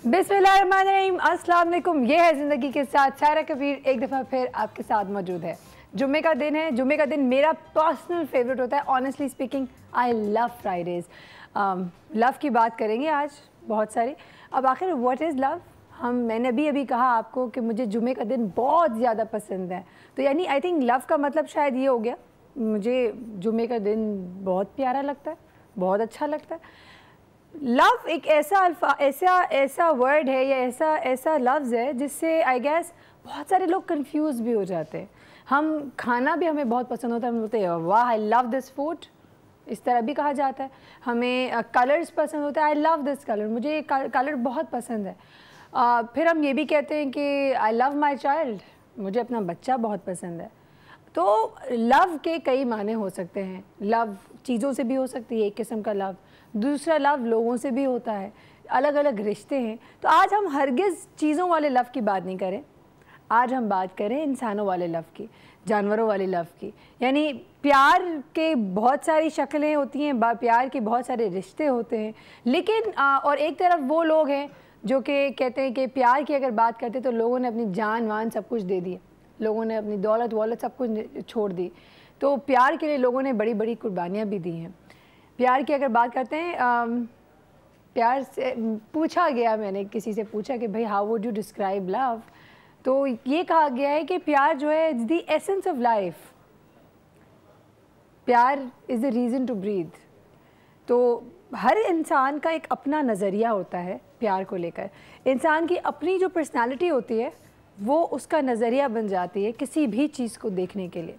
बिस्मिल्लाहिर्रहमानिर्रहीम, अस्सलाम वालेकुम। ये है ज़िंदगी के साथ सायरा कबीर एक दफ़ा फिर आपके साथ मौजूद है। जुम्मे का दिन है। जुम्मे का दिन मेरा पर्सनल फेवरेट होता है। Honestly speaking I love Fridays. Love की बात करेंगे आज बहुत सारी। अब आखिर व्हाट इज़ लव? मैंने अभी कहा आपको कि मुझे जुम्मे का दिन बहुत ज़्यादा पसंद है, तो यानी आई थिंक लव का मतलब शायद ये हो गया। मुझे जुम्मे का दिन बहुत प्यारा लगता है, बहुत अच्छा लगता है। लव एक ऐसा वर्ड है या ऐसा लफ्ज़ है जिससे आई गेस बहुत सारे लोग कंफ्यूज भी हो जाते हैं। हम खाना भी हमें बहुत पसंद होता है, हम बोलते हैं वाह आई लव दिस फूड, इस तरह भी कहा जाता है। हमें कलर्स पसंद होता है, आई लव दिस कलर, मुझे ये कलर बहुत पसंद है। फिर हम ये भी कहते हैं कि आई लव माई चाइल्ड, मुझे अपना बच्चा बहुत पसंद है। तो लव के कई माने हो सकते हैं। लव चीज़ों से भी हो सकती है एक किस्म का लव, दूसरा लव लोगों से भी होता है, अलग अलग रिश्ते हैं। तो आज हम हरगिज़ चीज़ों वाले लव की बात नहीं करें, आज हम बात करें इंसानों वाले लव की, जानवरों वाले लव की। यानी प्यार के बहुत सारी शक्लें होती हैं, प्यार के बहुत सारे रिश्ते होते हैं, लेकिन और एक तरफ वो लोग हैं जो कि कहते हैं कि प्यार की अगर बात करते तो लोगों ने अपनी जान वान सब कुछ दे दिया, लोगों ने अपनी दौलत वौलत सब कुछ छोड़ दी। तो प्यार के लिए लोगों ने बड़ी बड़ी कुर्बानियाँ भी दी हैं। प्यार की अगर बात करते हैं, प्यार से पूछा गया, मैंने किसी से पूछा कि भाई how would you describe love, तो ये कहा गया है कि प्यार जो है is the essence of life, प्यार is the reason to breathe. तो हर इंसान का एक अपना नज़रिया होता है प्यार को लेकर। इंसान की अपनी जो पर्सनालिटी होती है वो उसका नज़रिया बन जाती है किसी भी चीज़ को देखने के लिए।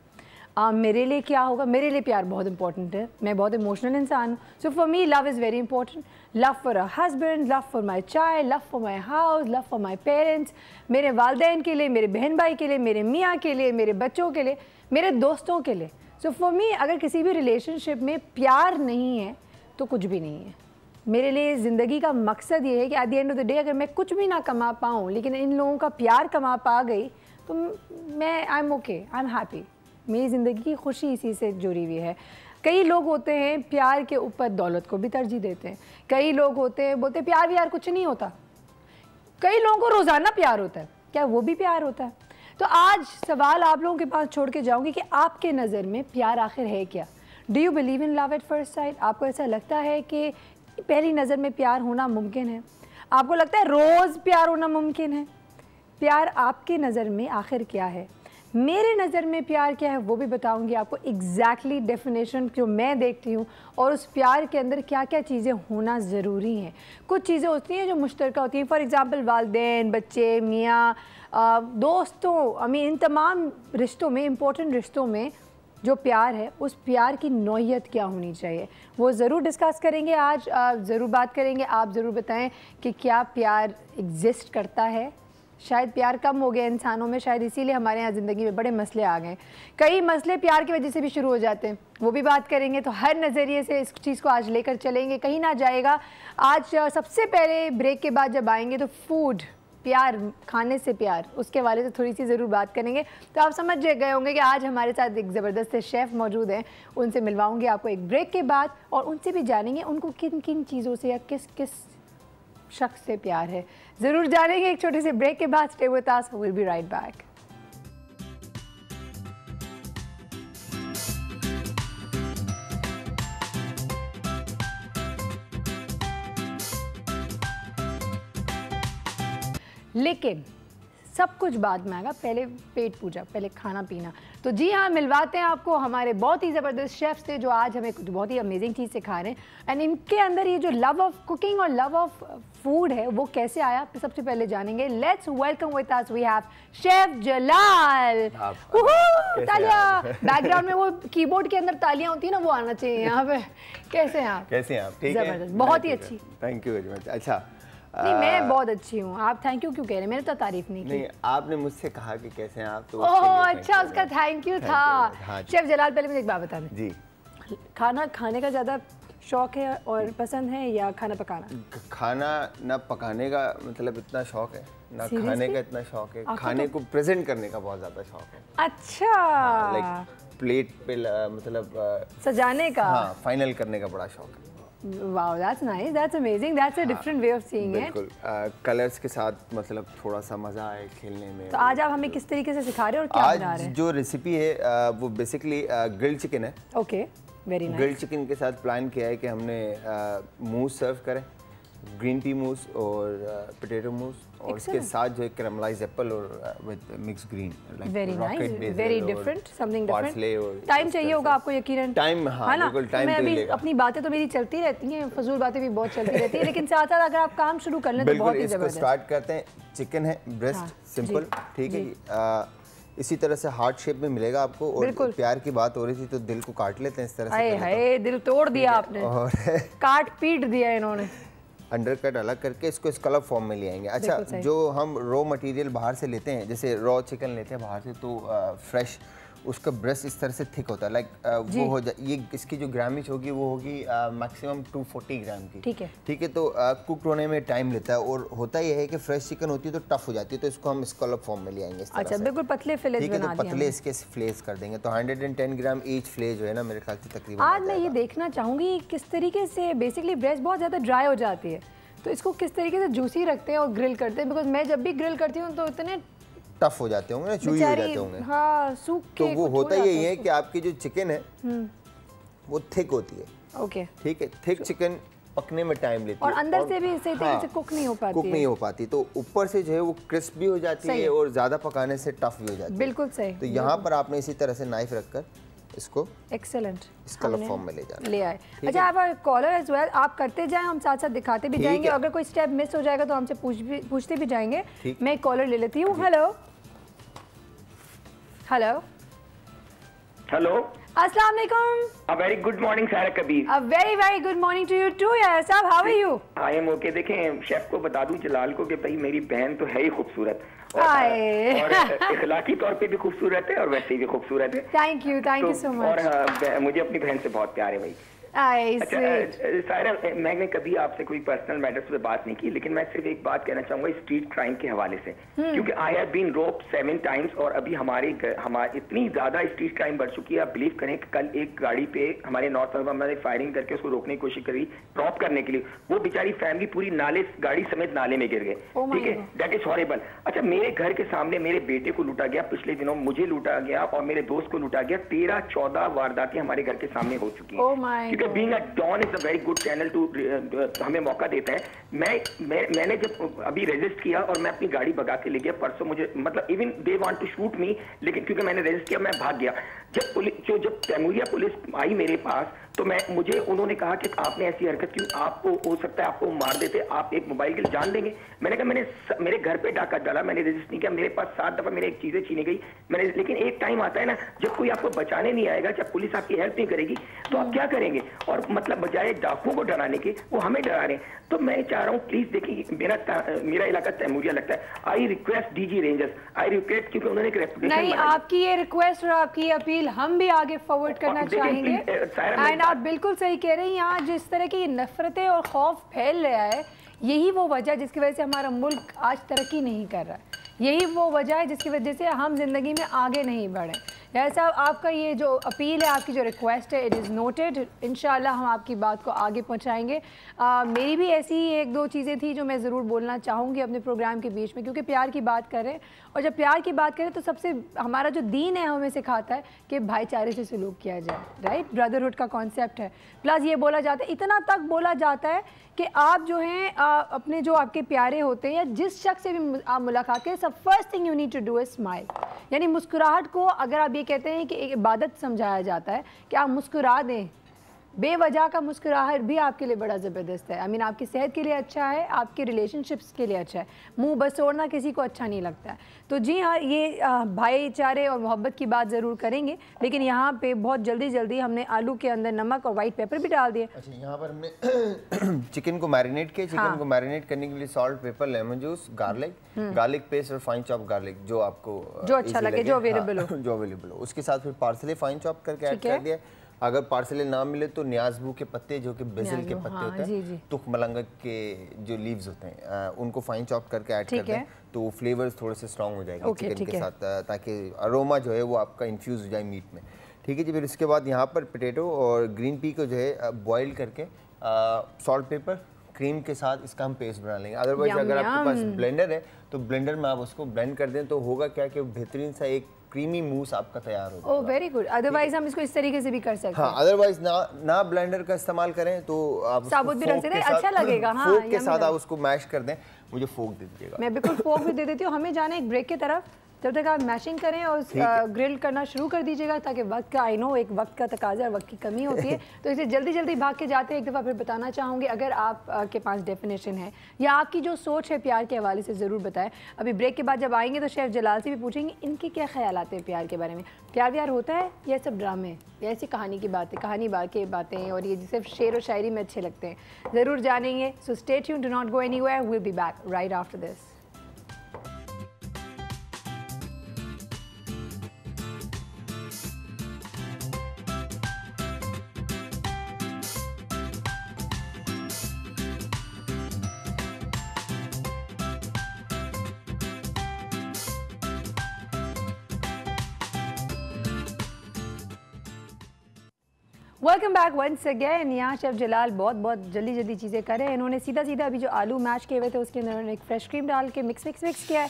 मेरे लिए क्या होगा, मेरे लिए प्यार बहुत इंपॉर्टेंट है, मैं बहुत इमोशनल इंसान हूँ। So for me love is very important. Love for a husband, love for my child, love for my house, love for my parents, मेरे वालिदैन के लिए, मेरे बहन भाई के लिए, मेरे मियाँ के लिए, मेरे बच्चों के लिए, मेरे दोस्तों के लिए। सो फॉर मी अगर किसी भी रिलेशनशिप में प्यार नहीं है तो कुछ भी नहीं है। मेरे लिए ज़िंदगी का मकसद ये है कि at the end of the day अगर मैं कुछ भी ना कमा पाऊँ लेकिन इन लोगों का प्यार कमा पा गई तो मैं I am okay, I am happy. मेरी ज़िंदगी की खुशी इसी से जुड़ी हुई है। कई लोग होते हैं प्यार के ऊपर दौलत को भी तरजीह देते हैं। कई लोग होते हैं बोलते हैं प्यार भी यार कुछ नहीं होता। कई लोगों को रोज़ाना प्यार होता है, क्या वो भी प्यार होता है? तो आज सवाल आप लोगों के पास छोड़ के जाऊँगी कि आपके नज़र में प्यार आखिर है क्या? Do you believe in love at first sight? आपको ऐसा लगता है कि पहली नज़र में प्यार होना मुमकिन है? आपको लगता है रोज़ प्यार होना मुमकिन है? प्यार आपकी नज़र में आखिर क्या है? मेरे नज़र में प्यार क्या है वो भी बताऊंगी आपको, एग्जैक्टली डेफिनेशन जो मैं देखती हूँ और उस प्यार के अंदर क्या क्या चीज़ें होना ज़रूरी हैं। कुछ चीज़ें होती हैं जो मुश्तरका होती हैं, फॉर एग्ज़ाम्पल वालिदैन, बच्चे, मियाँ, दोस्तों, इन तमाम रिश्तों में, इम्पोर्टेंट रिश्तों में जो प्यार है उस प्यार की नौइयत क्या होनी चाहिए वो ज़रूर डिस्कस करेंगे आज। ज़रूर बात करेंगे। आप ज़रूर बताएं कि क्या प्यार एग्जिस्ट करता है? शायद प्यार कम हो गया इंसानों में, शायद इसीलिए हमारे यहाँ ज़िंदगी में बड़े मसले आ गए। कई मसले प्यार की वजह से भी शुरू हो जाते हैं, वो भी बात करेंगे। तो हर नज़रिए से इस चीज़ को आज लेकर चलेंगे, कहीं ना जाएगा। आज सबसे पहले ब्रेक के बाद जब आएंगे तो फूड, प्यार, खाने से प्यार, उसके वाले से थोड़ी सी ज़रूर बात करेंगे। तो आप समझ गए होंगे कि आज हमारे साथ एक ज़बरदस्त शेफ़ मौजूद हैं, उनसे मिलवाऊंगी आपको एक ब्रेक के बाद और उनसे भी जानेंगे उनको किन किन चीज़ों से या किस किस शख्स से प्यार है। ज़रूर जानेंगे एक छोटे से ब्रेक के बाद। Stay with us, we will be right back. लेकिन सब कुछ बाद में आएगा, पहले पेट पूजा, पहले खाना पीना। तो जी हाँ, मिलवाते हैं आपको हमारे बहुत ही ज़बरदस्त शेफ़ से जो आज हमें कुछ बहुत ही अमेजिंग चीज़ सिखा रहे हैं। एंड इनके अंदर ये जो लव ऑफ कुकिंग और लव ऑफ फूड है वो कैसे आया सबसे पहले जानेंगे। Let's welcome with us we have chef Jalal. तालियां, बैकग्राउंड में वो कीबोर्ड के अंदर तालियां होती है ना, वो आना चाहिए यहाँ पे। कैसे हैं आप? कैसे हैं आप? ठीक है, ज़बरदस्त, बहुत ही अच्छी। Thank you very much. अच्छा नहीं, मैं बहुत अच्छी हूँ, आप थैंक यू क्यों कह रहे हैं? मैंने तो तारीफ नहीं की। नहीं, आपने मुझसे कहा कि कैसे हैं आप, तो ओह अच्छा, उसका थैंक यू था। शेफ जलाल, पहले मुझे एक बात बता दें जी, खाना खाने का ज़्यादा शौक है और पसंद है या खाना पकाना? खाना ना पकाने का मतलब इतना शौक है, ना Seriously? खाने का इतना शौक है, खाने को प्रेजेंट करने का बहुत ज़्यादा शौक है। अच्छा, लाइक प्लेट पे मतलब सजाने का, हाँ, फाइनल करने का बड़ा शौक है। Wow, that's nice. That's amazing. That's a different way of seeing it. बिल्कुल कलर्स के साथ मतलब थोड़ा सा मज़ा आए खेलने में। तो आज आप हमें किस तरीके से सिखा रहे हैं और क्या बना रहे हैं? आज जो रेसिपी है वो बेसिकली ग्रिल्ड चिकन है। Okay, very nice. Grilled chicken के साथ प्लान किया है कि हमने मूस सर्व करें, ग्रीन पी मूस और पोटैटो मूस, और इसके साथ जो है कैरामलाइज्ड एप्पल और with mix green. Very nice, very different, something different. Time चाहिए होगा आपको यकीनन। टाइम, हाँ बिल्कुल टाइम तो लेगा। अपनी बातें तो मेरी चलती रहती हैं, फजूल बातें भी बहुत चलती रहती हैं, लेकिन साथ साथ अगर आप काम शुरू कर लें तो बहुत ही जबरदस्त। स्टार्ट करते हैं। चिकन है, ब्रेस्ट, सिंपल, ठीक है। इसी तरह से हार्ट शेप में मिलेगा आपको, और प्यार की बात हो रही थी तो दिल को काट लेते हैं इस तरह से। हाय दिल तोड़ दिया आपने, और काट पीट दिया इन्होंने। अंडर कट अलग करके इसको स्कैलप फॉर्म में ले आएंगे। अच्छा, जो हम रॉ मटेरियल बाहर से लेते हैं, जैसे रॉ चिकन लेते हैं बाहर से, तो फ्रेश उसका ब्रेस्ट इस तरह से थिक होता है, लाइक वो हो जाए। ये इसकी जो ग्रामेज होगी वो होगी मैक्सिमम 240 ग्राम की। ठीक है। तो कुक होने में टाइम लेता है, और होता यह है कि फ्रेश चिकन होती है तो टफ हो जाती है, तो इसको हम स्कैलप फॉर्म में ले आएंगे इस तरह से। अच्छा, बिल्कुल पतले फिलेट बना दिए। तो पतले इसके फ्लेस कर देंगे, तो 110 ग्राम ईच फ्ले जो है ना, मेरे ख्याल से तकरीबन। आज मैं ये देखना चाहूँगी किस तरीके से बेसिकली ब्रेस्ट बहुत ज़्यादा ड्राई हो जाती है, तो इसको किस तरीके से जूसी रखते हैं और ग्रिल करते हैं, बिकॉज मैं जब भी ग्रिल करती हूँ तो इतने टफ हो जाते होंगे ना, चूई हो जाते होंगे। हाँ, सूख के। तो वो होता यही है कि आपकी जो चिकन है वो थिक होती है। ओके, ठीक है। थिक चिकन पकने में टाइम लेती है, और अंदर से भी सही तरीके से कुक नहीं हो पाती। तो ऊपर से जो है वो क्रिस्प भी हो जाती है, और ज्यादा पकाने से टफ भी हो जाती है। बिल्कुल सही। तो यहाँ पर आपने इसी तरह से नाइफ रखकर इसको एक्सेलेंट स्कैलप फॉर्म में ले जाना, ले आए। अच्छा, आप कॉलर एज वेल आप करते जाएं, हम साथ साथ दिखाते भी जाएंगे। अगर कोई स्टेप मिस हो जाएगा तो हमसे पूछते भी जाएंगे। मैं कॉलर ले लेती हूँ। हेलो हेलो हेलो, अस्सलाम वालेकुम। A very good morning सारा Kabir. A very very good morning to you too यार साहब, how are you? I am okay। देखें, शेफ को बता दूं जलाल को कि भाई मेरी बहन तो है ही खूबसूरत, और इखलाकी तौर पे भी खूबसूरत है और वैसे भी खूबसूरत है। Thank you so much. और मुझे अपनी बहन से बहुत प्यार है भाई। अच्छा सायरा, मैंने कभी आपसे कोई पर्सनल मैटर्स पे बात नहीं की, लेकिन मैं सिर्फ एक बात कहना चाहूंगा स्ट्रीट क्राइम के हवाले से, क्योंकि I have been roped 7 times, और अभी हमारे इतनी ज्यादा स्ट्रीट क्राइम बढ़ चुकी है। आप बिलीव करें कि कल एक गाड़ी पे हमारे नॉर्थ अलबामा में फायरिंग करके उसको रोकने की कोशिश करी, ड्रॉप करने के लिए, वो बेचारी फैमिली पूरी गाड़ी समेत नाले में गिर गए। ठीक है, दैट इज हॉरिबल। अच्छा, मेरे घर के सामने मेरे बेटे को लूटा गया, पिछले दिनों मुझे लूटा गया, और मेरे दोस्त को लूटा गया। 13-14 वारदातें हमारे घर के सामने हो चुकी है। Being a Dawn is a very good channel to हमें मौका देता है। मैंने जब अभी रजिस्ट किया और मैं अपनी गाड़ी भगा के ले गया परसों, मुझे मतलब even they want to shoot me, लेकिन क्योंकि मैंने रजिस्ट किया मैं भाग गया। जब तैमूरिया पुलिस आई मेरे पास तो मुझे उन्होंने कहा कि आपने ऐसी हरकत क्यों, आपको हो सकता है आपको मार देते, आप एक मोबाइल के लिए जान देंगे। मैंने कहा मेरे घर पे डाका डाला, मैंने रजिस्टर नहीं किया, मेरे पास 7 दफा मेरे एक चीजें छीनी गई। लेकिन एक टाइम आता है ना जब कोई आपको बचाने नहीं आएगा, जब पुलिस आपकी हेल्प नहीं करेगी, तो आप क्या करेंगे? और मतलब बजाय डाकुओं को डराने के वो हमें डरा रहे हैं। तो मैं चाह रहा हूँ प्लीज देखिए, मेरा इलाका तैमूरिया लगता है। I request DG rangers, I request, क्योंकि उन्होंने एक रेपुटेशन नहीं, आपकी ये रिक्वेस्ट और आपकी अपील हम भी आगे फॉरवर्ड करना चाहेंगे। एंड आप बिल्कुल सही कह रहे हैं, यहाँ जिस तरह की नफरतें और खौफ फैल रहा है, यही वो वजह जिसकी वजह से हमारा मुल्क आज तरक्की नहीं कर रहा है। यही वो वजह है जिसकी वजह से हम जिंदगी में आगे नहीं बढ़े। यार साहब, आपका ये जो अपील है, आपकी जो रिक्वेस्ट है, इट इज़ नोटेड। इंशाल्लाह हम आपकी बात को आगे पहुंचाएंगे। मेरी भी ऐसी 1-2 चीज़ें थी जो मैं ज़रूर बोलना चाहूँगी अपने प्रोग्राम के बीच में, क्योंकि प्यार की बात करें, और जब प्यार की बात करें तो सबसे हमारा जो दीन है हमें सिखाता है कि भाईचारे से सलूक किया जाए, राइट? ब्रदरहुड का कॉन्सेप्ट है। प्लस ये बोला जाता है, इतना तक बोला जाता है कि आप जो हैं अपने जो आपके प्यारे होते हैं या जिस शख्स से भी आप मुलाकात करें, सब first thing you need to do is smile. यानी मुस्कुराहट को, अगर आप ये कहते हैं कि एक इबादत समझाया जाता है कि आप मुस्कुरा दें, बेवजह का मुस्कुराहट भी आपके लिए बड़ा ज़बरदस्त है। आई मीन आपकी सेहत के लिए अच्छा है, आपके रिलेशनशिप्स के लिए अच्छा है। मुंह बसोड़ना किसी को अच्छा नहीं लगता है। तो जी हाँ, ये भाईचारे और मोहब्बत की बात ज़रूर करेंगे, लेकिन यहाँ पे बहुत जल्दी हमने आलू के अंदर नमक और वाइट पेपर भी डाल दिए। अच्छा, यहाँ पर हमने चिकन को मैरिनेट किया। चिकन को मैरिनेट करने के लिए salt, paper, lemon juice, garlic paste और फाइन चॉप गार्लिक, जो आपको जो अच्छा लगे, जो अवेलेबल हो, जो अवेलेबल हो। उसके साथ फिर पार्सले फाइन चॉप करके ऐड कर दिया। अगर पार्सले ना मिले तो न्याज़बू के पत्ते, जो कि बेसिल के पत्ते होते हैं, तुख मलंगा के जो लीव्स होते हैं, उनको फाइन चॉप करके ऐड कर दें, तो वो फ्लेवर्स थोड़े से स्ट्रॉन्ग हो जाएंगे चिकन के साथ, ताकि अरोमा जो है वो आपका इन्फ्यूज़ हो जाए मीट में। ठीक है जी। फिर इसके बाद यहाँ पर पोटैटो और ग्रीन पी को जो है बॉईल करके सॉल्ट पेपर क्रीम के साथ इसका हम पेस्ट बना लेंगे। अदरवाइज अगर आपके पास ब्लेंडर है तो ब्लेंडर में आप उसको ब्लेंड कर दें तो होगा क्या कि बेहतरीन सा एक क्रीमी मूस आपका तैयार होगा। Oh very good. अदरवाइज हम इसको इस तरीके से भी कर सकते हैं। हाँ, अदरवाइज ना ब्लेंडर का इस्तेमाल करें तो आप साबुत भी रख सकते हैं, अच्छा लगेगा। हाँ, फोक के साथ आप उसको मैश कर दें। मुझे फोक दे दीजिएगा। मैं बिल्कुल फोक भी दे देती हूँ। हमें जाना है एक ब्रेक की तरफ, जब तक आप मैशिंग करें और ग्रिल करना शुरू कर दीजिएगा, ताकि वक्त का, आई नो एक वक्त का तकाजा और वक्त की कमी होती है तो इसे जल्दी जल्दी भाग के जाते हैं। एक दफ़ा फिर बताना चाहूँगी, अगर आप के पास डेफिनेशन है या आपकी जो सोच है प्यार के हवाले से, ज़रूर बताएं। अभी ब्रेक के बाद जब आएंगे तो शेफ़ जलाल से भी पूछेंगे इनके क्या ख्याल आते हैं प्यार के बारे में। प्यार व्यार होता है या सब ड्रामे, या ऐसी कहानी की बातें, कहानी के बातें, और ये सिर्फ शेर और शायरी में अच्छे लगते हैं, ज़रूर जानेंगे। So stay tuned, do not go anywhere, we will be back right after this. Welcome back once again. यहाँ शेफ़ जलाल बहुत जल्दी चीज़ें कर रहे हैं। इन्होंने सीधा अभी जो आलू मैश किए हुए थे उसके अंदर उन्होंने एक फ्रेश क्रीम डाल के मिक्स किया है,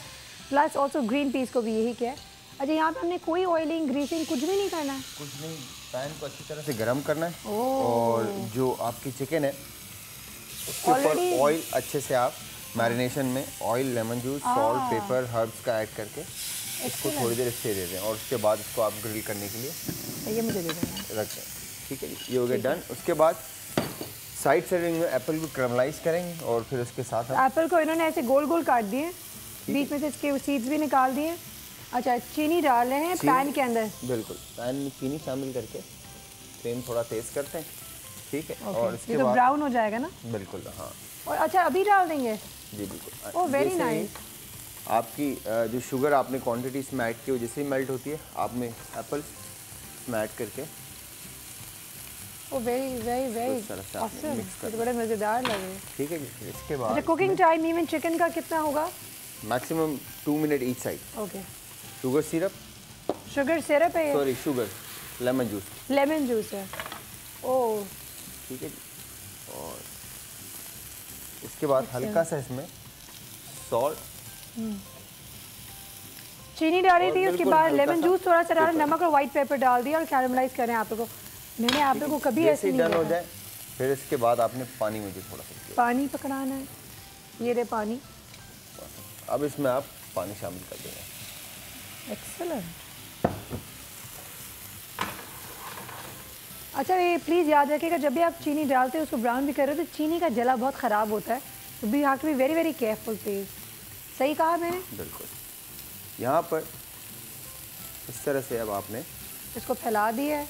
प्लस ऑल्सो ग्रीन पीस को भी यही किया है। अच्छा, यहाँ पे हमने कोई ऑयलिंग ग्रीसिंग कुछ भी नहीं करना है? कुछ नहीं, पैन को अच्छी तरह से गर्म करना है और जो आपकी चिकन है उसके ऊपर ऑयल अच्छे से आप मैरिनेशन में oil, lemon juice, salt, paper, herbs का ऐड करके इसको थोड़ी देर स्टे दे दें और उसके बाद इसको आप ग्रिल करने के लिए ये मुझे दे दें, रख दें। ठीक है जी, ये हो गया डन। उसके बाद साइड सर्विंग में एप्पल को कैरमलाइज करेंगे और फिर उसके साथ एप्पल को इन्होंने ऐसे गोल काट दिए, बीच में से इसके सीड्स भी निकाल दिए। अच्छा, चीनी डाल रहे हैं पैन के अंदर? बिल्कुल, पैन में चीनी शामिल करके फ्लेम थोड़ा तेज करते हैं। ठीक है, और इसके बाद ब्राउन हो जाएगा ना? बिल्कुल, हाँ। और अच्छा, अभी डाल देंगे? जी बिल्कुल। Oh very nice. आपकी जो शुगर आपने क्वांटिटी इसमें ऐड की हो, जैसे ही मेल्ट होती है आप में एप्पल इसमें ऐड करके वेरी ऑसम, तो बड़े मज़ेदार लग रहे हैं। ठीक है जी। इसके बाद अच्छा, कुकिंग टाइम इवन चिकन का कितना होगा? Maximum 2 minute each side. Okay. Sugar syrup है, सॉरी शुगर, लेमन जूस है। ओह ठीक है जी। और इसके बाद हल्का सा इसमें सॉल्ट, चीनी डाली थी, उसके बाद लेमन जूस थोड़ा सा डाला, नमक और व्हाइट पेपर डाल दिया और कैरमलाइज करें आप लोगों को। मैंने आप लोगों को कभी ऐसे नहीं डन हो जाए फिर इसके बाद आपने पानी मुझे थोड़ा सा पानी पकड़ाना है। ये रहे पानी। अब इसमें आप पानी शामिल कर देंगे। एक्सीलेंट। अच्छा, ये प्लीज़ याद रखिएगा जब भी आप चीनी डालते हैं उसको ब्राउन भी कर रहे हो तो चीनी का जला बहुत ख़राब होता है, तो we have to be very careful please. सही कहा मैंने? बिल्कुल। यहाँ पर इस तरह से अब आपने इसको फैला दिया है।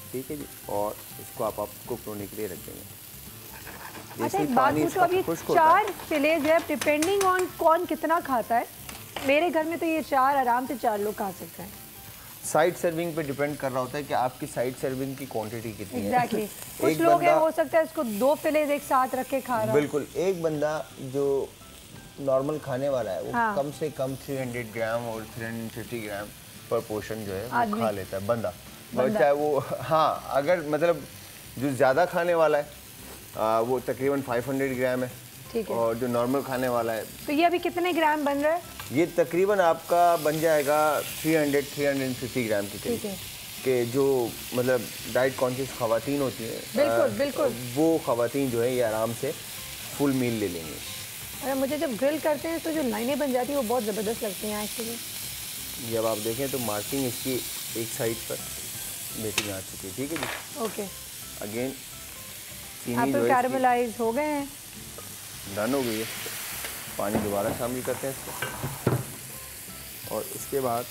ठीक है जी, और इसको आप कुक होने के लिए रख देंगे। अच्छा, एक बात पूछो, अभी 4 फिलेज है, डिपेंडिंग ऑन कौन कितना खाता है। मेरे घर में तो ये 4 आराम से 4 लोग खा सकते हैं। साइड सर्विंग पे डिपेंड कर रहा होता है कि आपकी साइड सर्विंग की क्वांटिटी कितनी है। एग्जैक्टली। कुछ लोग हैं हो सकता है इसको 2 फिलेज एक साथ रख के खा रहा है। बिल्कुल, एक बंदा जो नॉर्मल खाने वाला है वो कम से कम 300 ग्राम और 350 ग्राम पर पोर्शन जो है वो खा लेता है बंदा। चाहे वो, हाँ, अगर मतलब जो ज़्यादा खाने वाला है वो तकरीबन 500 ग्राम है। ठीक है। और जो नॉर्मल खाने वाला है, तो ये अभी कितने ग्राम बन रहा है? ये तकरीबन आपका बन जाएगा 300-350 ग्राम के करीब। कि जो मतलब डाइट कॉन्शियस खवातीन होती हैं, बिल्कुल वो खवातीन जो है ये आराम से फुल मील ले लेंगे। अरे मुझे जब ग्रिल करते हैं तो जो लाइनें बन जाती हैं वो बहुत ज़बरदस्त लगती हैं एक्चुअली। जब आप देखें तो मार्किंग इसकी एक साइड पर बेहतरीन आ चुकी है। ठीक है जी। ओके। अगेन एप्पल कैरमलाइज हो गए हैं, डन हो गई है। पानी दोबारा शामिल करते हैं इसको और इसके बाद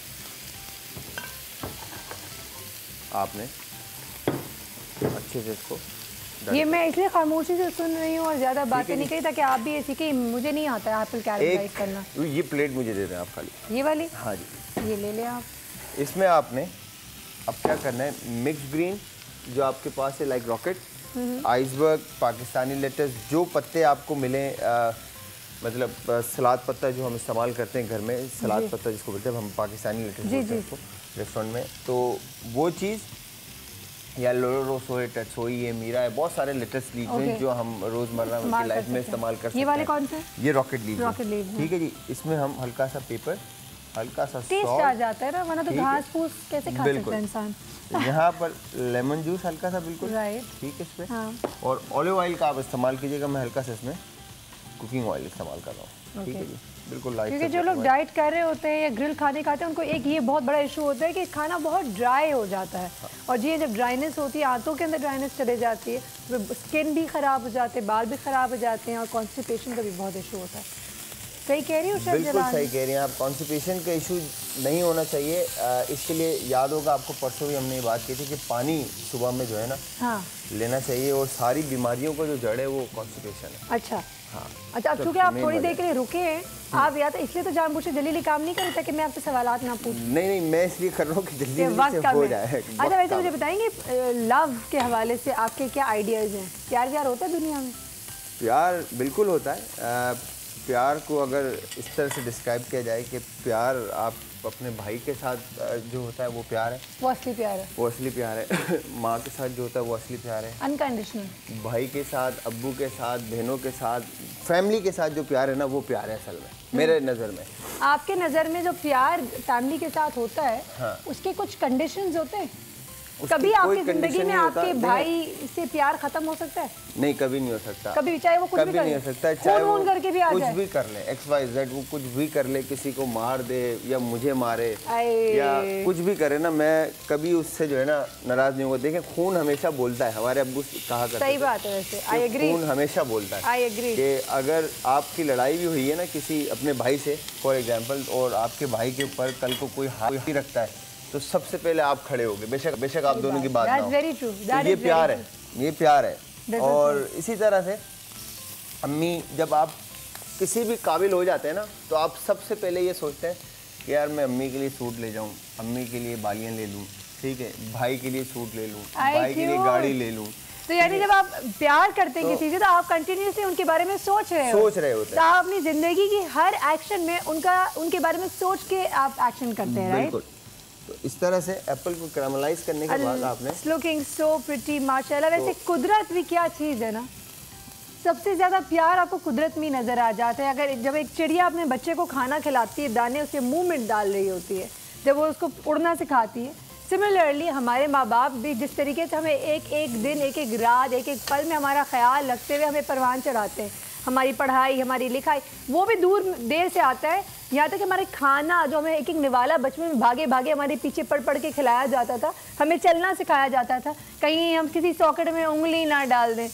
आपने अच्छे से इसको, ये मैं इसलिए खामोशी से सुन रही हूँ और ज़्यादा बातें नहीं करी ताकि आप भी ऐसी कि मुझे नहीं आता है एप्पल कैरमलाइज करना। ये प्लेट मुझे दे दें आप खाली, ये वाली? हाँ जी, ये ले लें आप। इसमें आपने अब क्या करना है, मिक्स ग्रीन जो आपके पास है, like rocket, iceberg, Pakistani lettuce, जो पत्ते आपको मिले, मतलब सलाद पत्ता जो हम इस्तेमाल करते हैं घर में, सलाद पत्ता जिसको बोलते हैं हम, पाकिस्तानी लेटस बोलते हैं उसको रेस्टोरेंट में, तो वो चीज़ या लोरो सोए, टचोई, ये मीरा है, बहुत सारे लेटेस्ट लीव्स हैं जो हम रोजमर्रा की लाइफ में इस्तेमाल कर सकते हैं। ये वाले कौन से? ये रॉकेट लीव्स, ठीक है जी। इसमें हम हल्का सा पेपर, हल्का सा टेस्ट आ जाता है ना, वरना तो घास फूस कैसे खा सकता है इंसान। यहाँ पर लेमन जूस हल्का सा, बिल्कुल ठीक है इसमें। और ऑलिव ऑयल का आप इस्तेमाल कीजिएगा, मैं हल्का सा इसमें कुकिंग ऑयल इस्तेमाल कर रहा हूँ, ठीक है जी, बिल्कुल लाइट। क्योंकि जो लोग डाइट कर रहे होते हैं या ग्रिल खाने खाते हैं, उनको एक ये बहुत बड़ा इशू होता है कि खाना बहुत ड्राई हो जाता है। और ये जब ड्राइनेस होती है, आंतों के अंदर ड्राइनेस चले जाती है, तो स्किन भी ख़राब हो जाते हैं, बाल भी ख़राब हो जाते हैं, और कॉन्स्टिपेशन का भी बहुत इशू होता है। सही कह रही हूँ? बिल्कुल सही कह रही हैं आप, कॉन्स्टिपेशन का इशू नहीं होना चाहिए। इसके लिए याद होगा आपको, परसों भी हमने ये बात की थी कि पानी सुबह में जो है ना लेना चाहिए, और सारी बीमारियों का जो जड़ है वो कॉन्स्टिपेशन है। अच्छा अच्छा, अब चूँकि आप थोड़ी देर के लिए रुके हैं, आप या तो इसलिए तो जानबूझ के जल्दी काम नहीं कर रहे कि मैं आपसे सवालात ना पूछूं। नहीं, मैं इसलिए कर रहा हूँ कि जल्दी से हो जाए। अच्छा, वैसे मुझे बताएंगे लव के हवाले से आपके क्या आइडियाज़ हैं? प्यार होता है दुनिया में? प्यार बिल्कुल होता है। प्यार को अगर इस तरह से डिस्क्राइब किया जाए कि प्यार आप अपने भाई के साथ जो होता है वो प्यार है, वो असली प्यार है, वो असली प्यार है। माँ के साथ जो होता है वो असली प्यार है, अनकंडीशनल। भाई के साथ, अब्बू के साथ, बहनों के साथ, फैमिली के साथ जो प्यार है ना, वो प्यार है असल में मेरे नज़र में। आपके नज़र में जो प्यार फैमिली के साथ होता है, उसके कुछ कंडीशंस होते हैं? कभी आपकी जिंदगी में आपके भाई से प्यार खत्म हो सकता है? नहीं, कभी नहीं हो सकता। कभी चाहे वो कुछ भी नहीं हो सकता, चाहे वो करके भी आ कुछ भी कर ले, XYZ, वो कुछ भी कर ले, किसी को मार दे या मुझे मारे या कुछ भी करे ना, मैं कभी उससे जो है ना नाराज नहीं होगा। देखें, खून हमेशा बोलता है, हमारे अब्बू कहा करते थे। सही बात है, वैसे आई एग्री, खून हमेशा बोलता है। आई एग्री कि अगर आपकी लड़ाई भी हुई है ना किसी अपने भाई से फॉर एग्जाम्पल, और आपके भाई के ऊपर कल को कोई हाथ रखता है, तो सबसे पहले आप खड़े होगे, बेशक आप दोनों की बात ना हो। तो ये प्यार है, ये प्यार है। और इसी तरह से अम्मी, जब आप किसी भी काबिल हो जाते हैं ना, तो आप सबसे पहले ये सोचते हैं कि यार मैं अम्मी के लिए सूट ले जाऊं, अम्मी के लिए बालियां ले लूं, ठीक है, भाई के लिए सूट ले लूं, भाई के लिए गाड़ी ले लूं। तो यानी जब आप प्यार करते हैं किसी से, तो आप कंटिन्यूसली उनके बारे में सोच रहे होते हैं। तो आप अपनी जिंदगी की हर एक्शन में उनके बारे में सोच के आप एक्शन करते हैं, राइट? तो इस तरह से एप्पल को कैरामलाइज करने के बाद आपने लुकिंग सो प्रिटी माशाल्लाह। वैसे कुदरत भी क्या चीज़ है ना, सबसे ज़्यादा प्यार आपको कुदरत में नज़र आ जाता है। अगर जब एक चिड़िया अपने बच्चे को खाना खिलाती है, दाने उसके मुंह में डाल रही होती है, जब वो उसको उड़ना सिखाती है, सिमिलरली हमारे माँ बाप भी जिस तरीके से हमें एक एक दिन, एक एक रात, एक एक पल में हमारा ख्याल रखते हुए हमें परवान चढ़ाते हैं, हमारी पढ़ाई, हमारी लिखाई, वो भी देर से आता है। यहाँ तक कि हमारे खाना जो हमें एक एक निवाला बचपन में भागे भागे हमारे पीछे पढ़ के खिलाया जाता था, हमें चलना सिखाया जाता था, कहीं हम किसी सॉकेट में उंगली ना डाल दें।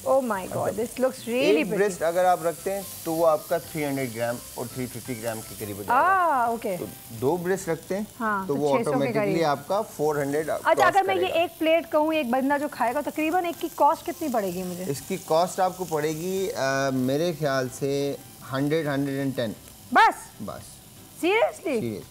Oh my God, this looks really pretty. Breast अगर आप रखते हैं तो वो आपका 300 ग्राम और 350 ग्राम के करीब हो जाएगा। ओके। तो 2 ब्रेस्ट रखते हैं तो वो ऑटोमेटिकली आपका 400। अच्छा, अगर मैं ये एक प्लेट कहूँ, एक बंदा जो खाएगा, तकरीबन एक की कॉस्ट कितनी पड़ेगी मुझे? इसकी कॉस्ट आपको पड़ेगी मेरे ख्याल से 110। बस seriously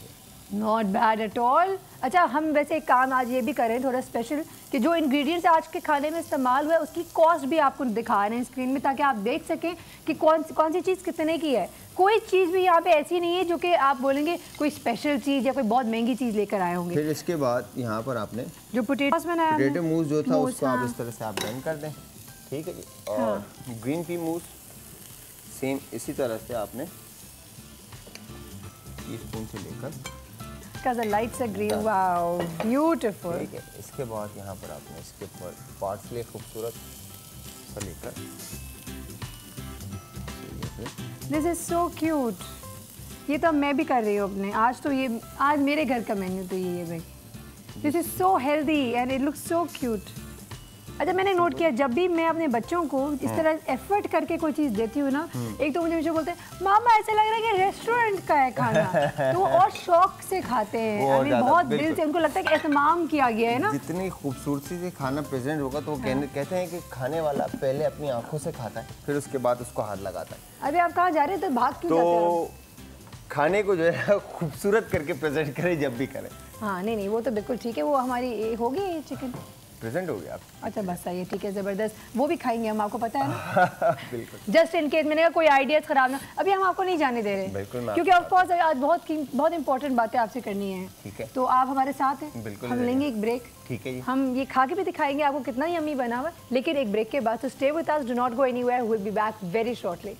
not bad at all. अच्छा, हम वैसे एक काम आज ये भी करें थोड़ा स्पेशल, कि जो इंग्रेडिएंट्स आज के खाने में इस्तेमाल हुआ है उसकी कॉस्ट भी आपको दिखा रहे हैं स्क्रीन में, ताकि आप देख सकें कि कौन सी चीज़ कितने की है। कोई चीज़ भी यहाँ पे ऐसी नहीं है जो कि आप बोलेंगे कोई स्पेशल चीज़ या कोई बहुत महंगी चीज़ लेकर आए होंगे। फिर इसके बाद यहाँ पर आपने जो पोटैटो मूस जो था उसको आप इस तरह से आप डन कर दें, ठीक है जी। और ग्रीन पी मूस सेम इसी तरह से आपने टीस्पून से लेकर lights are green, wow beautiful. ठीक है, इसके बाद यहाँ पर आपने इसके ऊपर पार्सले खूबसूरत सा लेकर, दिस इज सो क्यूट। ये तो मैं भी कर रही हूँ अपने, आज मेरे घर का मेन्यू तो ये है भाई। This is so healthy and it looks so cute. अच्छा, मैंने नोट किया जब भी मैं अपने बच्चों को इस तरह एफर्ट करके कोई चीज़ देती हूँ ना, एक तो मुझे हमेशा बोलते हैं मामा ऐसा लग रहा है कि रेस्टोरेंट का है खाना, तो वो और शौक से खाते हैं, बहुत दिल से, उनको लगता है कि एहतमाम किया गया है ना। जितनी खूबसूरती से खाना प्रेजेंट होगा तो वो कहते हैं कि खाने वाला पहले अपनी आंखों से खाता है, फिर उसके बाद उसको हाथ लगाता है। अभी आप कहाँ जा रहे हैं, तो भाग क्यों जाते हैं? तो खाने को जो है खूबसूरत करके प्रेजेंट करें जब भी करें। हाँ, नहीं वो तो बिल्कुल ठीक है। वो हमारी होगी चिकन प्रेजेंट हो गया आप। अच्छा बस सही है, ठीक है, ज़बरदस्त। वो भी खाएंगे हम, आपको पता है ना। बिल्कुल। जस्ट इन केस मैंने कहा कोई आइडियाज़ ख़राब ना, अभी हम आपको नहीं जाने दे रहे। बिल्कुल, क्योंकि ऑफ कोर्स आज बहुत इंपॉर्टेंट बातें आपसे करनी है। ठीक है, तो आप हमारे साथ हैं। बिल्कुल, हम लेंगे एक ब्रेक। ठीक है जी। हम ये खा के भी दिखाएंगे आपको कितना यम्मी बना हुआ, लेकिन एक ब्रेक के बाद। तो stay with us, do not go anywhere, we will be back very shortly.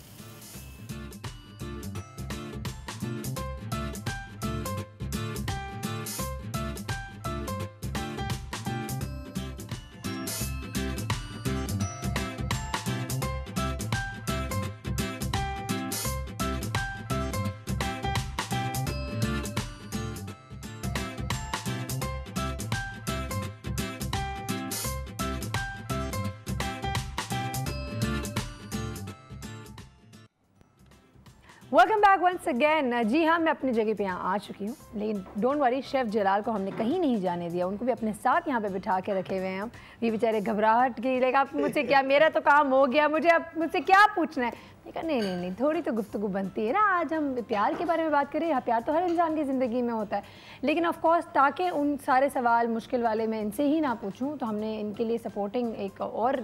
Welcome back once again. जी हाँ, मैं अपनी जगह पे यहाँ आ चुकी हूँ, लेकिन डोंट वरी, शेफ़ जलाल को हमने कहीं नहीं जाने दिया। उनको भी अपने साथ यहाँ पे बिठा के रखे हुए हैं हम। ये बेचारे घबराहट की, लेकिन आप मुझसे क्या, मेरा तो काम हो गया, मुझे आप मुझसे क्या पूछना है। कहा नहीं, थोड़ी तो गुफ्तगू बनती है ना। आज हम प्यार के बारे में बात करें। हाँ, प्यार तो हर इंसान की ज़िंदगी में होता है, लेकिन ऑफ कोर्स ताकि उन सारे सवाल मुश्किल वाले मैं इनसे ही ना पूछूं, तो हमने इनके लिए सपोर्टिंग एक और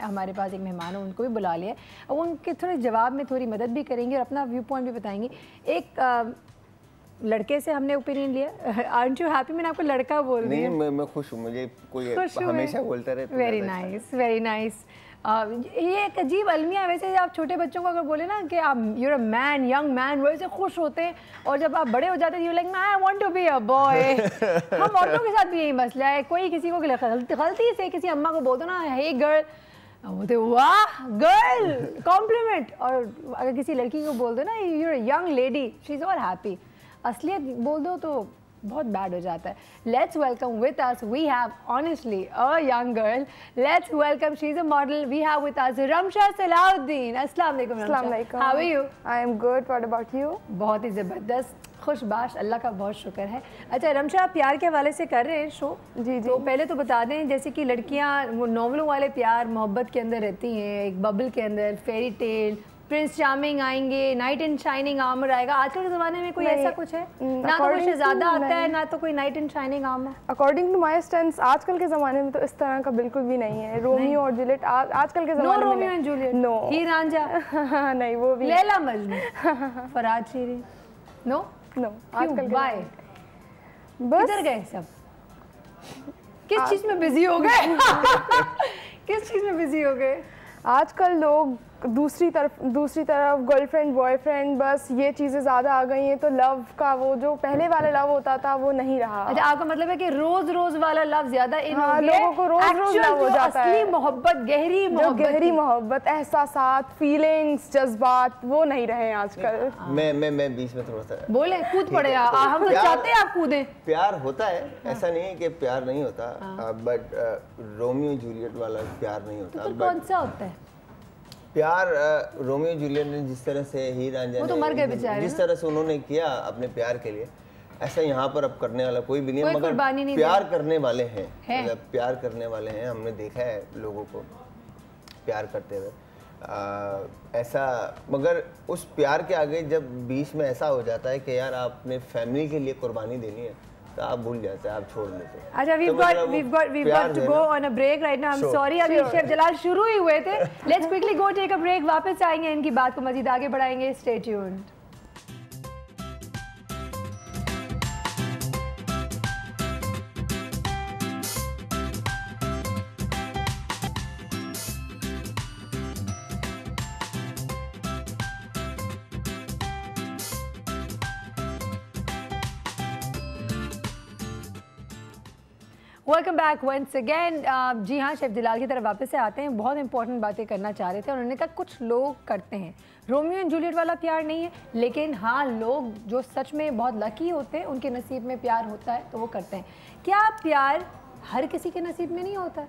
हमारे पास एक मेहमान है, उनको भी बुला लिया। और उनके थोड़े जवाब में थोड़ी मदद भी करेंगे और अपना व्यू पॉइंट भी बताएंगे। एक लड़के से हमने ओपिनियन लिया। Aren't you happy? मैंने आपको लड़का बोल दिया। नहीं, मैं खुश हूँ। मुझे कोई हमेशा बोलता रहता है। Very nice, very nice. ये एक अजीब अलमिया है। वैसे आप छोटे बच्चों को अगर बोले ना कि आप you're a man, young man, वैसे खुश होते हैं, और जब आप बड़े हो जाते हैं you like I want to be a boy. हम औरतों के साथ भी यही मसला है। कोई किसी को गलती से किसी अम्मा को बोल दो ना हे गर्ल, बोलते वाह गर्ल, कॉम्प्लीमेंट। और अगर किसी लड़की को बोल दो ना you're a young lady, she is all happy. असलियत बोल दो तो बहुत बैड हो जाता है। Let's welcome with us, we have honestly a young girl. Let's welcome, she is a model, we have with us Ramsha Salahuddin. अस्सलाम वालेकुम। How are you? I am good, what about you? बहुत ही ज़बरदस्त, खुशबाश, अल्लाह का बहुत शुक्र है। अच्छा रमशा, आप प्यार के हवाले से कर रहे हैं शो? जी। तो पहले तो बता दें, जैसे कि लड़कियां वो नॉवलों वाले प्यार मोहब्बत के अंदर रहती हैं, एक बबल के अंदर, फेरी टेल, प्रिंस चार्मिंग आएंगे, नाइट इन शाइनिंग आर्मर आएगा। आजकल के ज़माने में कोई ऐसा कुछ है? ना तो कोई शहजादा आता है, ना तो कोई knight in shining armour. According to my stand आजकल के ज़माने में तो इस तरह का बिल्कुल भी नहीं है। रोमियो और जूलियट आजकल के ज़माने में। No Romeo and Juliet, no. Heer Ranjha नहीं, वो भी। लैला मजनू, फराज शीरी, नो आजकल बाय। बस किधर गए सब? किस चीज़ में बिजी हो गए? किस चीज़ में बिजी हो गए? आजकल लोग दूसरी तरफ गर्लफ्रेंड बॉयफ्रेंड, बस ये चीज़ें ज़्यादा आ गई हैं। तो लव का वो जो पहले वाला लव होता था वो नहीं रहा। अच्छा, आपका मतलब है कि रोज रोज वाला लव ज्यादा इन हो गया, लोगों को रोज रोज लव हो जाता है। असली मोहब्बत, गहरी मोहब्बत, एहसासात, फीलिंग्स, जज्बात, वो नहीं रहे आजकल। मैं बीच में थोड़ा सा बोले, कूद पड़े। हम तो चाहते हैं आप कूदें। प्यार होता है, ऐसा नहीं है कि प्यार नहीं होता, बट रोमियो जूलियट वाला प्यार नहीं होता। तो कौन सा होता है प्यार? रोमियो जूलियट ने जिस तरह से हीर रांझा तो मर गए बेचारे, जिस तरह से उन्होंने किया अपने प्यार के लिए, ऐसा यहाँ पर अब करने वाला कोई भी नहीं है। मगर नहीं प्यार करने वाले हैं, मतलब प्यार करने वाले हैं। हमने देखा है लोगों को प्यार करते हुए ऐसा, मगर उस प्यार के आगे जब बीच में ऐसा हो जाता है कि यार आपने फैमिली के लिए कुर्बानी देनी है, तो आप भूल जाते हैं, आप छोड़ देते हैं। अच्छा, we've got to go on a break right now. I'm sorry, अभी शेफ जलाल शुरू ही हुए थे। Let's quickly go take a break. वापस आएंगे, इनकी बात को मजीद आगे बढ़ाएंगे। Stay tuned. Welcome back once again. जी हाँ, शेफ जलाल की तरफ वापस से आते हैं। बहुत इंपॉर्टेंट बातें करना चाह रहे थे। उन्होंने कहा कुछ लोग करते हैं, रोमियो एंड जूलियट वाला प्यार नहीं है, लेकिन हाँ लोग जो सच में बहुत लकी होते हैं, उनके नसीब में प्यार होता है तो वो करते हैं। क्या प्यार हर किसी के नसीब में नहीं होता?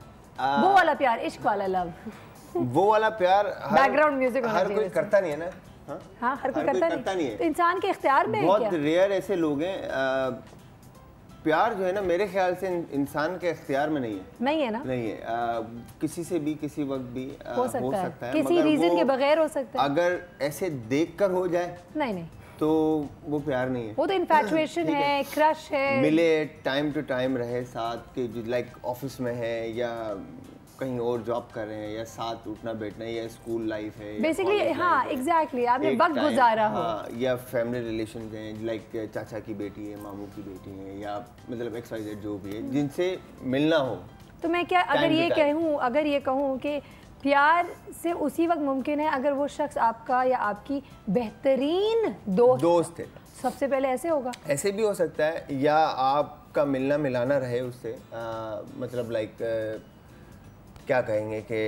वो वाला प्यार, इश्क वाला लव, वो वाला प्यार बैकग्राउंड म्यूजिक हर कोई करता नहीं है ना। हाँ, हर कोई करता नहीं है। तो इंसान के इख्तियार में बहुत रेयर ऐसे लोग हैं। प्यार जो है ना, मेरे ख्याल से इंसान के इख्तियार में नहीं है ना, नहीं है। किसी से भी किसी वक्त भी हो सकता है, किसी रीजन के बगैर हो सकता है। अगर ऐसे देखकर हो जाए नहीं तो वो प्यार नहीं है, वो तो इन्फैचुएशन है, क्रश है। मिले टाइम टू टाइम रहे साथ के, लाइक ऑफिस में है या कहीं और जॉब कर रहे हैं या साथ उठना बैठना या स्कूल लाइफ है बेसिकली। हाँ एग्जैक्टली, आपने वक्त गुजारा हो। हाँ, या फैमिली रिलेशन हैं, लाइक चाचा की बेटी है, मामू की बेटी है, या मतलब XYZ जो भी है जिनसे मिलना हो। तो मैं क्या अगर ये कहूँ कि प्यार से उसी वक्त मुमकिन है अगर वो शख्स आपका या आपकी बेहतरीन दोस्त है। सबसे पहले ऐसे होगा, ऐसे भी हो सकता है, या आपका मिलना मिलाना रहे उससे, मतलब लाइक क्या कहेंगे कि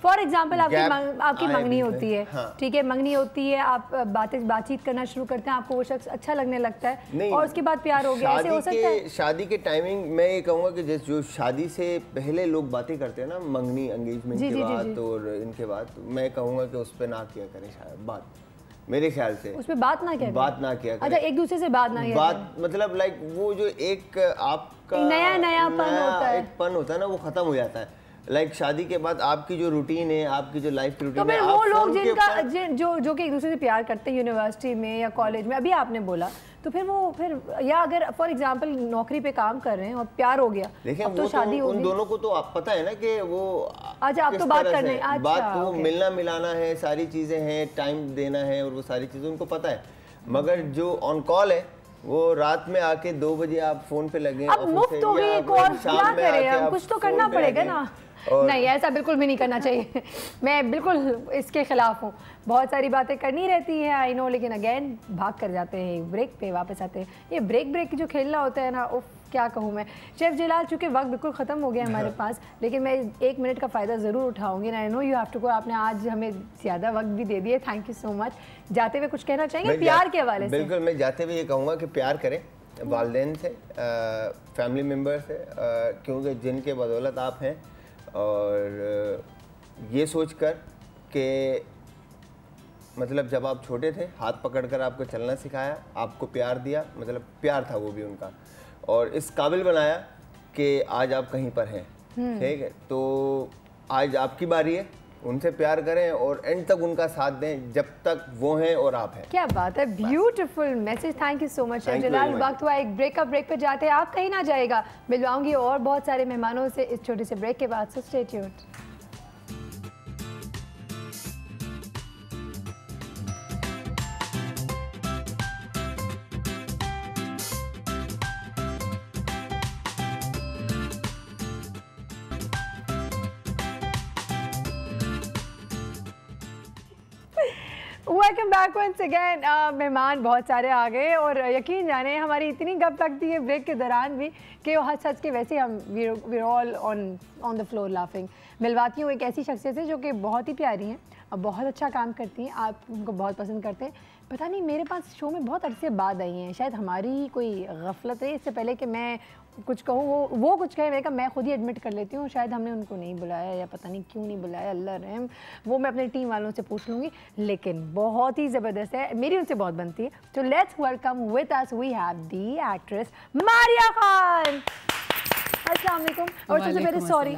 फॉर एग्जाम्पल आपकी मंगनी होती है, ठीक है, मंगनी होती है, आप बातचीत करना शुरू करते हैं, आपको वो शख्स अच्छा लगने लगता है और उसके बाद प्यार हो गया, ऐसे हो सकता है। शादी के टाइमिंग मैं ये कहूँगा कि जो शादी से पहले लोग बातें करते हैं ना, मंगनी एंगेजमेंट के बाद और इनके बाद, मैं कहूँगा कि उस पर ना किया करें शायद बात, मेरे ख्याल से उस पर बात ना किया करें। अच्छा, एक दूसरे से बात मतलब लाइक वो जो एक आपका नया पन होता है ना, वो खत्म हो जाता है। लाइक शादी के बाद आपकी जो रूटीन है, आपकी जो लाइफ की रूटीन तो है, वो लोग जो कि एक दूसरे से प्यार करते हैं यूनिवर्सिटी में या कॉलेज में, अभी आपने बोला, तो फिर या अगर फॉर एग्जांपल नौकरी पे काम कर रहे हैं और प्यार हो गया, अब तो शादी हो गई, उन दोनों को तो आप पता है ना कि वो अच्छा आप तो बात करने, बात तो मिलना मिलाना है, सारी चीजें हैं, टाइम देना है और वो सारी चीजें उनको पता है। मगर जो ऑन कॉल है वो रात में आके 2 बजे आप फोन पे लगे, अब मुफ्त हो गई कॉल, क्या करें हम, कुछ तो करना पड़ेगा ना। नहीं, ऐसा बिल्कुल भी नहीं करना चाहिए। मैं बिल्कुल इसके खिलाफ हूँ। बहुत सारी बातें करनी रहती है, आई नो, लेकिन अगेन भाग कर जाते हैं, ब्रेक पे वापस आते हैं। ये ब्रेक जो खेलना होता है ना, उफ क्या कहूँ मैं। शेफ जलाल, चूँकि वक्त बिल्कुल ख़त्म हो गया हमारे पास, लेकिन मैं 1 मिनट का फ़ायदा ज़रूर उठाऊंगी। I know you have to go, आपने आज हमें ज़्यादा वक्त भी दे दिया, थैंक यू सो मच। जाते हुए कुछ कहना चाहेंगे प्यार के हवाले से? बिल्कुल, मैं जाते हुए ये कहूँगा कि प्यार करें वालिदैन से, फैमिली मेम्बर से, क्योंकि जिनके बदौलत आप हैं, और ये सोचकर कि मतलब जब आप छोटे थे हाथ पकड़कर आपको चलना सिखाया, आपको प्यार दिया, मतलब प्यार था वो भी उनका, और इस काबिल बनाया कि आज आप कहीं पर हैं, ठीक है। तो आज आपकी बारी है, उनसे प्यार करें और एंड तक उनका साथ दें जब तक वो हैं और आप हैं। क्या बात है, beautiful message, thank you so much Jalal. वक्त हुआ एक ब्रेक पे जाते हैं, आप कहीं ना जाएगा, मिलवाऊंगी और बहुत सारे मेहमानों से इस छोटे से ब्रेक के बाद, so stay tuned. Welcome back once again. मेहमान बहुत सारे आ गए और यकीन जाने हमारी इतनी गप लगती है ब्रेक के दौरान भी कि वो हंस के वैसे हम we all on the floor laughing. मिलवाती हूँ एक ऐसी शख्सियत है जो कि बहुत ही प्यारी हैं और बहुत अच्छा काम करती हैं, आप उनको बहुत पसंद करते हैं। पता नहीं मेरे पास शो में बहुत अरसे बाद आई हैं, शायद हमारी कोई गफलत है, इससे पहले कि मैं कुछ कहूँ वो कुछ कहे, मैं मैं खुद ही एडमिट कर लेती हूँ, शायद हमने उनको नहीं बुलाया या पता नहीं क्यों नहीं बुलाया, अल्लाह रहम, वो मैं अपनी टीम वालों से पूछ लूँगी। लेकिन बहुत ही ज़बरदस्त है, मेरी उनसे बहुत बनती है। तो let's welcome with us we have the actress Maria Khan. अस्सलाम वालेकुम। और सबसे पहले सॉरी,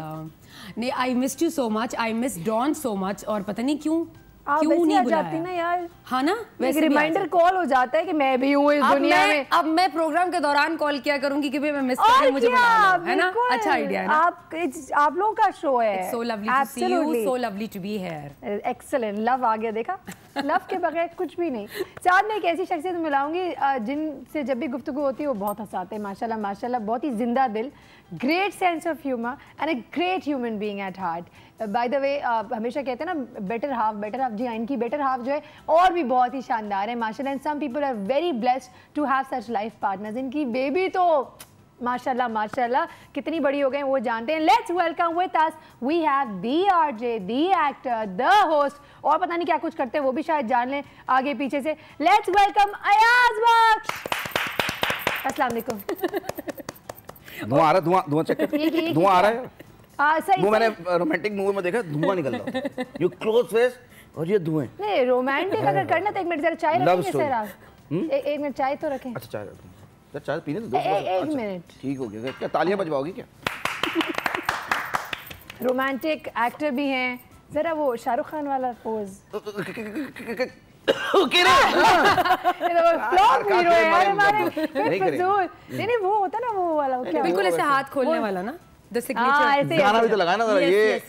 नहीं I missed you so much, I miss Dawn so much, और पता नहीं क्यों नहीं आ जाती ना यार। हाँ ना, वैसे रिमाइंडर कॉल हो जाता है कि मैं भी हूँ इस दुनिया में। अब मैं प्रोग्राम के दौरान कॉल किया करूंगी कि मैं मिस कर रही हूं, मुझे बुला लो, है ना? अच्छा आइडिया है ना? आप लोगों का शो है। So lovely to see you, so lovely to be here. Excellent, love आ गया, देखा? लव के बगैर कुछ भी नहीं। साथ में एक ऐसी शख्सियत मिलाऊंगी जिनसे जब भी गुफ्तगू होती है वो बहुत हंसाते हैं, माशाल्लाह माशाल्लाह, बहुत ही जिंदा दिल, great sense of humour and a great human being at heart. By the way, हमेशा कहते हैं ना बेटर हाफ, जी हाँ, इनकी बेटर हाफ जो है और भी बहुत ही शानदार है माशाल्लाह। And some people are very blessed to have such life partners. इनकी बेबी तो माशाल्लाह माशाल्लाह कितनी बड़ी हो गई वो जानते हैं। Let's welcome with us we have the RJ, the actor, the host, और पता नहीं क्या कुछ करते हैं वो भी शायद जान लें आगे पीछे से। लेट्स वेलकम अयाज बख्श। अस्सलाम वालेकुम। धुआं आ रहा है, धुआं चेक कर, धुआं आ रहा है। सही, वो मैंने रोमांटिक मूवी में देखा, धुआं निकल रहा है, यू क्लोज फेस और ये धुएं। नहीं रोमांटिक अगर करना तो 1 मिनट जरा चाय रखेंगे सर आप, 1 मिनट चाय तो रखें। अच्छा चाय रखें, जरा चाय पीने दो। 1 मिनट ठीक हो गया। क्या तालियां बजवाओगी क्या? रोमांटिक एक्टर भी हैं, जरा वो शाहरुख खान वाला पोज। ओके रे फ्लॉप हीरो है यार हमारे। नहीं वो होता ना वो वाला, क्या बिल्कुल ऐसे हाथ खोलने वाला ना, द सिग्नेचर। गाना भी तो लगाना जरा, ये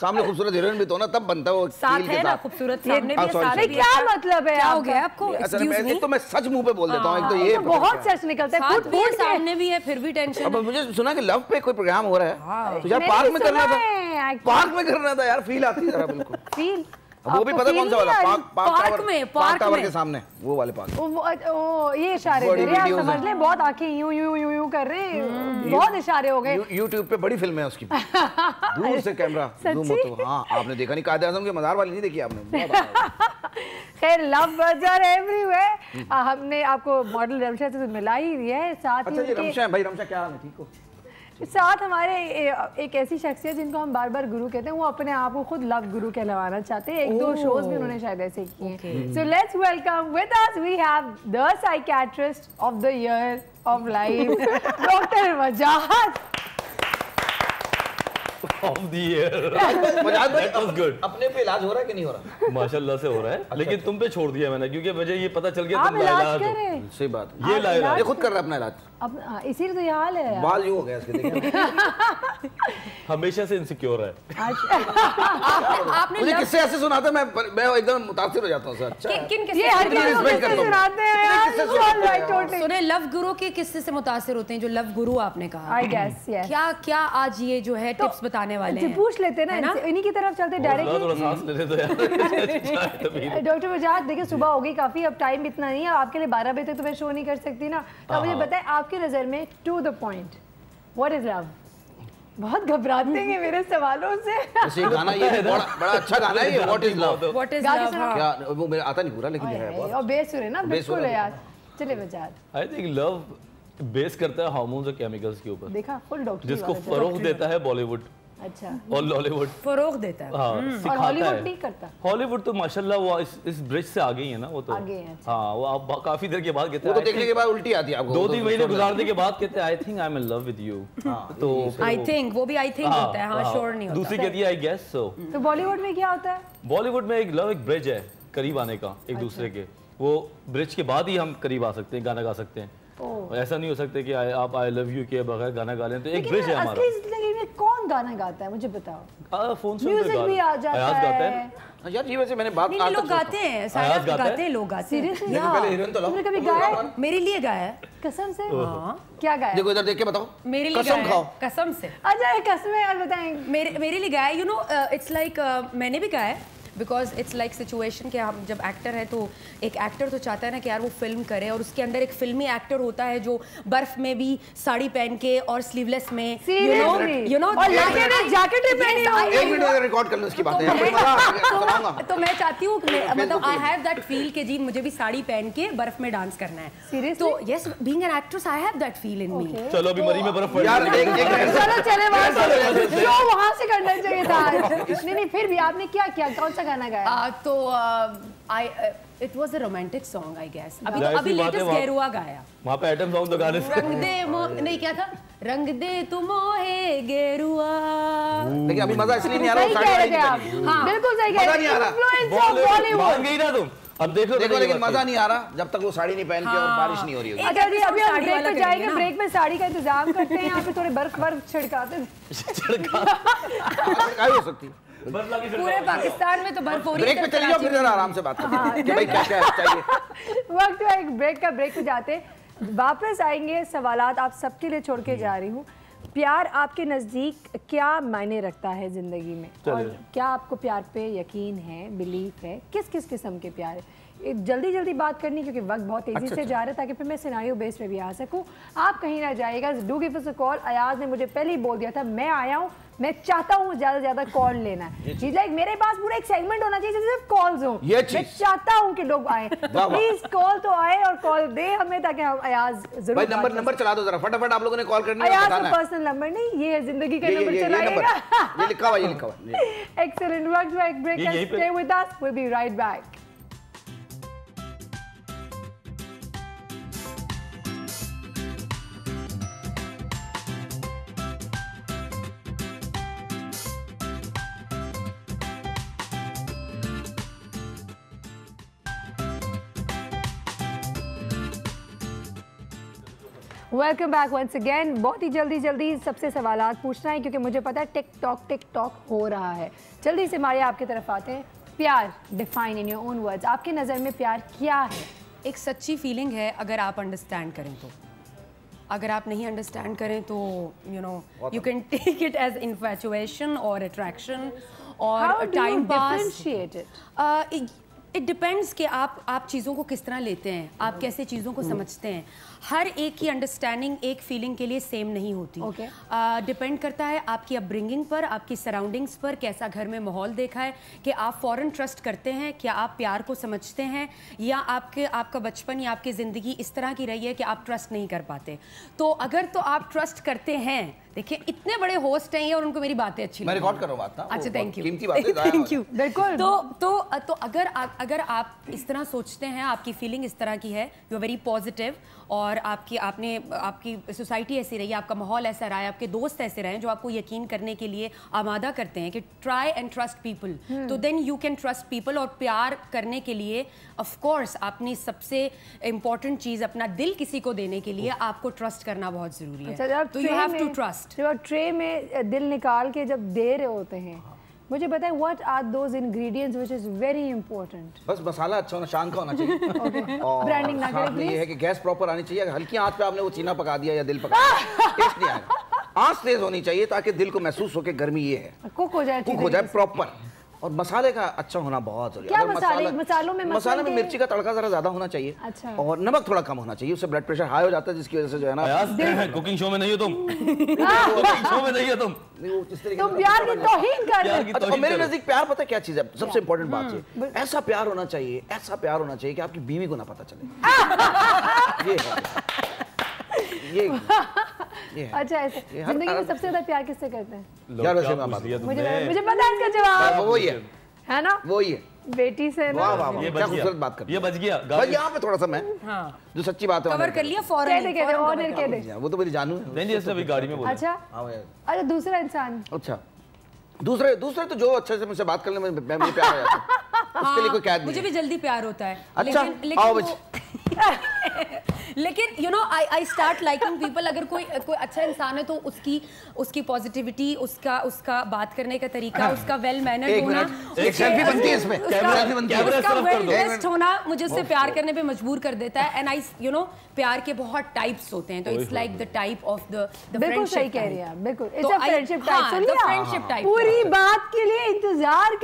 सामने खूबसूरत हीरोइन भी तो ना, तब बनता है वो साथ है ना खूबसूरत, सामने भी सारे। क्या मतलब है, क्या हो गया आपको? एक तो मैं सच मुंह पे बोल देता हूँ, एक तो ये बहुत सच निकलता है, साथ भी सामने भी है, फिर भी टेंशन। अब मुझे सुना कि लव पे कोई प्रोग्राम हो रहा है, तो यार पार्क में करना था, पार्क में करना था यार, फील आती है जरा बिल्कुल फील। वो भी पता कौन सा वाला, पार्क टावर के सामने वो वाले पार्क। ओ ये इशारे दे रहे हैं, समझ ले, बहुत आंखें यूं यूं यूं यूं कर रहे हैं, बहुत इशारे हो गए। YouTube पे बड़ी फिल्म है उसकी, दूर से कैमरा जूम होता है। हाँ आपने देखा नहीं, कायदे आज़म के मज़ार वाली नहीं देखी आपने? खैर लव बर्जर एवरीवेयर, हमने आपको मॉडल रमशा से मिला ही दिया है, साथ ही अच्छा रमशा भाई, रमशा क्या हाल है, ठीक हो? साथ हमारे एक ऐसी शख्सियत जिनको हम बार बार गुरु कहते हैं, वो अपने आप को खुद लव गुरु कहलवाना चाहते हैं, 1-2 शोज भी उन्होंने शायद ऐसे किए हैं। So let's welcome with us we have the psychiatrist of the year of life, doctor Wajahat of the year. Wajahat भाई, that was good। अपने पे इलाज हो रहा है कि नहीं हो रहा? माशाल्लाह से हो रहा है, लेकिन तुम पे छोड़ दिया मैंने, क्योंकि मुझे ये पता चल गया तुम इलाज कर रहे हैं। सही बात, ये लाइलाज ये खुद कर रहा है अपना इलाज, अब इसीलिए तो ये हाल है, बाल यूं हो गया इसके, देखिए हमेशा से इनसिक्योर है। मुझे किससे ऐसे सुनाते मैं एकदम मुतासिर हो जाता हूं सर। अच्छा किन ये हर किसी को किससे सुनाते हैं यार, ऑल राइट टोटली। सुने, लव गुरु के किस्से से मुतासिर होते हैं, जो लव गुरु आपने कहा, आई गेस यस। क्या क्या आज ये जो है टिप्स बताने वाले हैं, पूछ लेते हैं ना, इन्हीं की तरफ चलते डायरेक्टली। थोड़ा सांस लेने दो यार। डॉक्टर वजाहत देखिए, सुबह हो गई काफी, अब टाइम इतना नहीं है आपके लिए, 12 बजे तक तो मैं शो नहीं कर सकती ना, तो मुझे बताएं आपकी नजर में to the point, what is love? बहुत घबराते हैं मेरे सवालों से। ये गाना, ये बड़ा अच्छा गाना है ये, what is love? What is love? क्या वो मेरा आता नहीं पूरा, लेकिन ये है बहुत, और बेसुर है ना, बिल्कुल है यार। चलिए वजाहत। आई थिंक लव बेस करता है हार्मोन्स और केमिकल्स के ऊपर, देखा फुल डॉक्टर, जिसको फरोग देता है बॉलीवुड। अच्छा, और लॉलीवुड फरोग देता है। हाँ, और हॉलीवुड नहीं करता। हॉलीवुड तो माशाल्लाह वो इस ब्रिज से आगे ही है ना, वो तो आगे है। हाँ, वो आप काफी देर के बाद कहते हैं, वो तो देखने के बाद उल्टी आती है आपको, 2-3 महीने गुजारने के बाद कहते हैं I think I am in love with you. तो आई थिंक वो भी आई थिंक होता है, हाँ श्योर नहीं होता। दूसरी कहती है आई गेस सो। तो बॉलीवुड में क्या होता है? बॉलीवुड में एक लव, एक ब्रिज है करीब आने का एक दूसरे के, वो ब्रिज के बाद ही हम करीब आ सकते हैं, गाना गा सकते हैं। ऐसा नहीं हो सकता कि आप आई लव यू के बगैर गाना गा लें, तो एक ब्रिज है हमारा। असली जिंदगी में कौन गाना गाता है मुझे बताओ? फोन से म्यूजिक भी आ जाता है यार, ये वैसे मैंने बात नहीं, लोग गाते हैं, सारे गाते हैं, लोग गाते हैं। सीरियसली पहले हीरोइन तो लो, तुमने कभी गाया? मेरे लिए गाया है, कसम से? क्या गाया? देखो इधर देख के बताओ, मेरे लिए कसम खाओ, कसम से। अच्छा कसम है यार, बताएं। मेरे लिए गाया, यू नो इट्स लाइक मैंने भी गाया है, बिकॉज इट्स लाइक सिचुएशन कि हम जब एक्टर है तो एक एक्टर तो चाहता है ना कि यार वो फिल्म करे, और उसके अंदर एक फिल्मी एक्टर होता है जो बर्फ में भी साड़ी पहन के और स्लीवलेस में यू नो और जैकेट ही पहनी हो। एक मिनट रिकॉर्ड कर लो इसकी बातें, तो मैं चाहती हूँ मतलब आई हैव दैट फील कि जी मुझे भी साड़ी पहन के बर्फ में डांस करना है। सीरियसली? तो yes, being an actress I have that feel in me. चलो अभी मरी में बर्फ पड़ यार, चलो चले वहां से करना चाहिए था। नहीं फिर भी आपने क्या किया, कौन सा गाना गाया? तो it was a romantic song I guess. अभी लेटेस्ट गेरुआ गाया, वहाँ पे आइटम सॉन्ग तो गाने रंग दे नहीं क्या था, रंग दे तू मोहे गेरुआ। लेकिन अभी मजा इसलिए नहीं आ रहा, बिल्कुल सही कह रहे हैं, मान गई ना तुम। अब देखो लेकिन मजा नहीं आ रहा जब तक वो साड़ी नहीं पहन के और बारिश नहीं हो रही होगी। अच्छा जी, अभी हम ब्रेक पे जाएंगे, ब्रेक में साड़ी का इंतजाम करते हैं, यहाँ पे थोड़े बर्फ छिड़काते हैं। छिड़का हो सकती है पूरे पाकिस्तान में तो बर्फ हो रही है। ब्रेक पे चली जाओ, फिर जरा आराम से बात करें कि भाई क्या क्या चाहिए। वक्त है एक ब्रेक का, ब्रेक पे जाते हैं, वापस आएंगे। सवालात आप सबके लिए छोड़ के जा रही हूँ। प्यार आपके नज़दीक क्या मायने रखता है ज़िंदगी में, और क्या आपको प्यार पे यकीन है, बिलीफ है, किस किस किस्म के प्यार है? जल्दी जल्दी बात करनी क्योंकि वक्त बहुत तेज़ी से जा रहा है, ताकि फिर मैं सिनारियो बेस पे भी आ सकूं। आप कहीं ना जाइएगा, do give us a call. Ayaz ने मुझे पहले ही बोल दिया था, मैं आया हूँ, मैं चाहता हूँ ज़्यादा से ज़्यादा कॉल लेना है। जी लाइक मेरे पास पूरा एक सेगमेंट होना चाहिए सिर्फ कॉल्स हो। मैं चाहता हूँ कि लोग आए, प्लीज कॉल तो आए और कॉल दे हमें, ताकि हम अयाज जरूर नंबर चला दो जरा फटाफट, आप लोगों ने कॉल करनी है। अयाज का पर्सनल नंबर नहीं, ये जिंदगी का नंबर चलाइएगा। ये लिखा हुआ। एक्सीलेंट, वक्त break, break, stay with us, will be right back. Welcome back once again. बहुत ही जल्दी सबसे सवालात पूछना है क्योंकि मुझे पता है टिक टॉक हो रहा है। जल्दी से मारिया आपकी तरफ आते हैं। प्यार, define in your own words, आपकी नज़र में प्यार क्या है? एक सच्ची फीलिंग है अगर आप अंडरस्टैंड करें तो। अगर आप नहीं अंडरस्टैंड करें तो you can take it as infatuation और अट्रैक्शन और टाइम पास। इट डिपेंड्स कि आप चीज़ों को किस तरह लेते हैं, आप कैसे चीज़ों को समझते हैं। हर एक की अंडरस्टैंडिंग एक फीलिंग के लिए सेम नहीं होती। डिपेंड करता है आपकी अपब्रिंगिंग पर, आपकी सराउंडिंग्स पर, कैसा घर में माहौल देखा है, कि आप फ़ौरन ट्रस्ट करते हैं, क्या आप प्यार को समझते हैं, या आपका बचपन या आपकी ज़िंदगी इस तरह की रही है कि आप ट्रस्ट नहीं कर पाते। तो अगर तो आप ट्रस्ट करते हैं, देखिए इतने बड़े होस्ट हैं ये और उनको मेरी बातें अच्छी मैं रिकॉर्ड कर रहा हूं बात ना। अच्छा, थैंक यू, कीमती बातें। थैंक यू, बिल्कुल। तो अगर आप इस तरह सोचते हैं, आपकी फीलिंग इस तरह की है, यू आर वेरी पॉजिटिव, और आपकी सोसाइटी ऐसी रही है, आपका माहौल ऐसा रहा है, आपके दोस्त ऐसे रहे हैं जो आपको यकीन करने के लिए आमादा करते हैं कि ट्राई एंड ट्रस्ट पीपल, तो then you can trust people. और प्यार करने के लिए ऑफ कोर्स अपनी सबसे इम्पोर्टेंट चीज़, अपना दिल किसी को देने के लिए आपको ट्रस्ट करना बहुत ज़रूरी है। अच्छा, तो यू हैव टू ट्रस्ट। जब ट्रे में दिल निकाल के जब दे रहे होते हैं, मुझे बताएं what are those ingredients which is very important? बस मसाला अच्छा होना, शान का होना चाहिए। और ब्रांडिंग ना करें प्लीज। ये है कि गैस प्रॉपर आनी चाहिए। हल्की आंच पे आपने वो चीना पका दिया या दिल पका दिया, टेस्ट नहीं आएगा। आंच तेज होनी चाहिए ताकि दिल को महसूस हो के गर्मी ये है, कुक हो जाए प्रॉपर। और मसाले का अच्छा होना बहुत जरूरी है। मसालों में मिर्ची का तड़का जरा ज्यादा होना चाहिए। अच्छा। और नमक थोड़ा कम होना चाहिए, उससे ब्लड प्रेशर हाई हो जाता है, जिसकी वजह से जो है ना। कुकिंग शो में नहीं हो तुम। कुकिंग शो में नहीं हो तुम। तुम प्यार की तौहीन कर रहे हो। मेरे नजदीक प्यार पता है क्या चीज है? सबसे इंपॉर्टेंट बात है, ऐसा प्यार होना चाहिए, ऐसा प्यार होना चाहिए कि आपकी बीवी को ना पता चले। ये अच्छा, ऐसे जिंदगी में सबसे ज्यादा प्यार किससे करते हैं? यार वैसे मुझे पता है इसका जवाब। वो ही है ना, वो ही है, बेटी से। वाह वाह, क्या खूबसूरत बात कर। ये बच गया बस यहाँ पे थोड़ा सा मैं जो सच्ची बात है कवर कर लिया फौरन। कह दे। वो तो मेरी जानू है। नहीं ऐसे अभी गाड़ी में बोला। अच्छा, दूसरा इंसान। अच्छा, दूसरे तो जो अच्छे से मुझसे बात करने में मुझे प्यार हो जाता है, उसके लिए कोई कैद नहीं। मुझे भी जल्दी प्यार होता है। अच्छा, लेकिन आई स्टार्ट लाइकिंग पीपल। अगर कोई अच्छा इंसान है तो उसकी पॉजिटिविटी, उसका बात करने का तरीका, उसका वेल मैनर्ड होना, एक सेल्फी बनती है इसमें, कैमरा बनती है, उसका वेल ड्रेस्ड होना मुझे उससे प्यार करने पे मजबूर कर देता है। एंड आई प्यार के बहुत टाइप्स होते हैं, तो it's like the type of the बिल्कुल सही कह रही है, बिल्कुल it's a friendship type. Friendship type पूरी बात के लिए इंतजार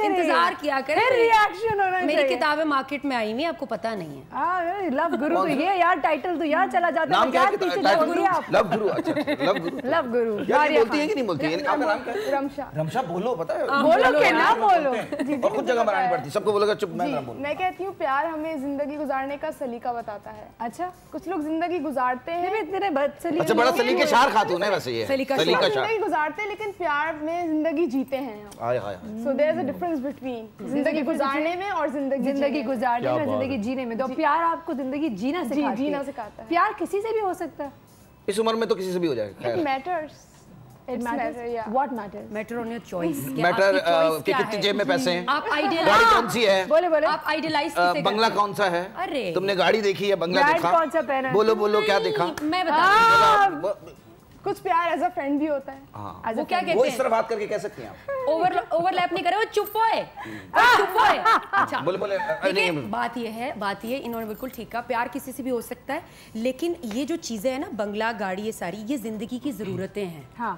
किया करें, फिर रिएक्शन होना चाहिए। मेरी किताबें मार्केट में आई हुई, आपको पता नहीं है। लव गुरु, ये यार टाइटल तो यार चला जाता है। नाम क्या है? लव गुरु। अच्छा, लव गुरु। यार बोलती है कि नहीं बोलती है? आपका नाम क्या है? रमशा। रमशा बोलो, पता है? बोलो के ना बोलो। और कुछ जगह बनानी पड़ती, सबको बोलोगे चुप, मैं ना बोलूं। मैं कहती हूँ प्यार हमें जिंदगी गुजारने का सलीका बताता है। अच्छा, कुछ लोग जिंदगी गुजारते हैं। अच्छा, बड़ा सलीके शार खातून है वैसे ये। सलीका जिंदगी गुजारते हैं लेकिन प्यार में जिंदगी जीते हैं। So there is a difference between जिंदगी गुजारने में और जिंदगी गुजारने में, जिंदगी जीने में। तो प्यार आपको जिंदगी जीना सिखाता है। प्यार किसी से भी हो सकता है, इस उम्र में तो किसी से भी हो जाएगा। It matters. It matters. Yeah. What matters? Matter on your choice. Matter कि कितनी जेब में पैसे हैं, आप आइडियलाइज गाड़ी कौन सी है, बोले आप आइडियलाइज किसे बंगला कौन सा है, अरे तुमने गाड़ी देखी है, बंगला देखा, कौन सा पहना, बोलो क्या देखा। मैं बता, कुछ प्यार एज अ फ्रेंड भी होता है। वो क्या कहते हैं, वो इस तरह बात करके कह सकती हैं आप। ओवरलैप नहीं करे, वो चुप होए, चुप होए। अच्छा, बोले बात ये है, इन्होंने बिल्कुल ठीक कहा, प्यार किसी से भी हो सकता है, लेकिन ये जो चीजें हैं ना, बंगला, गाड़ी, ये सारी, ये जिंदगी की जरूरतें हैं। हाँ,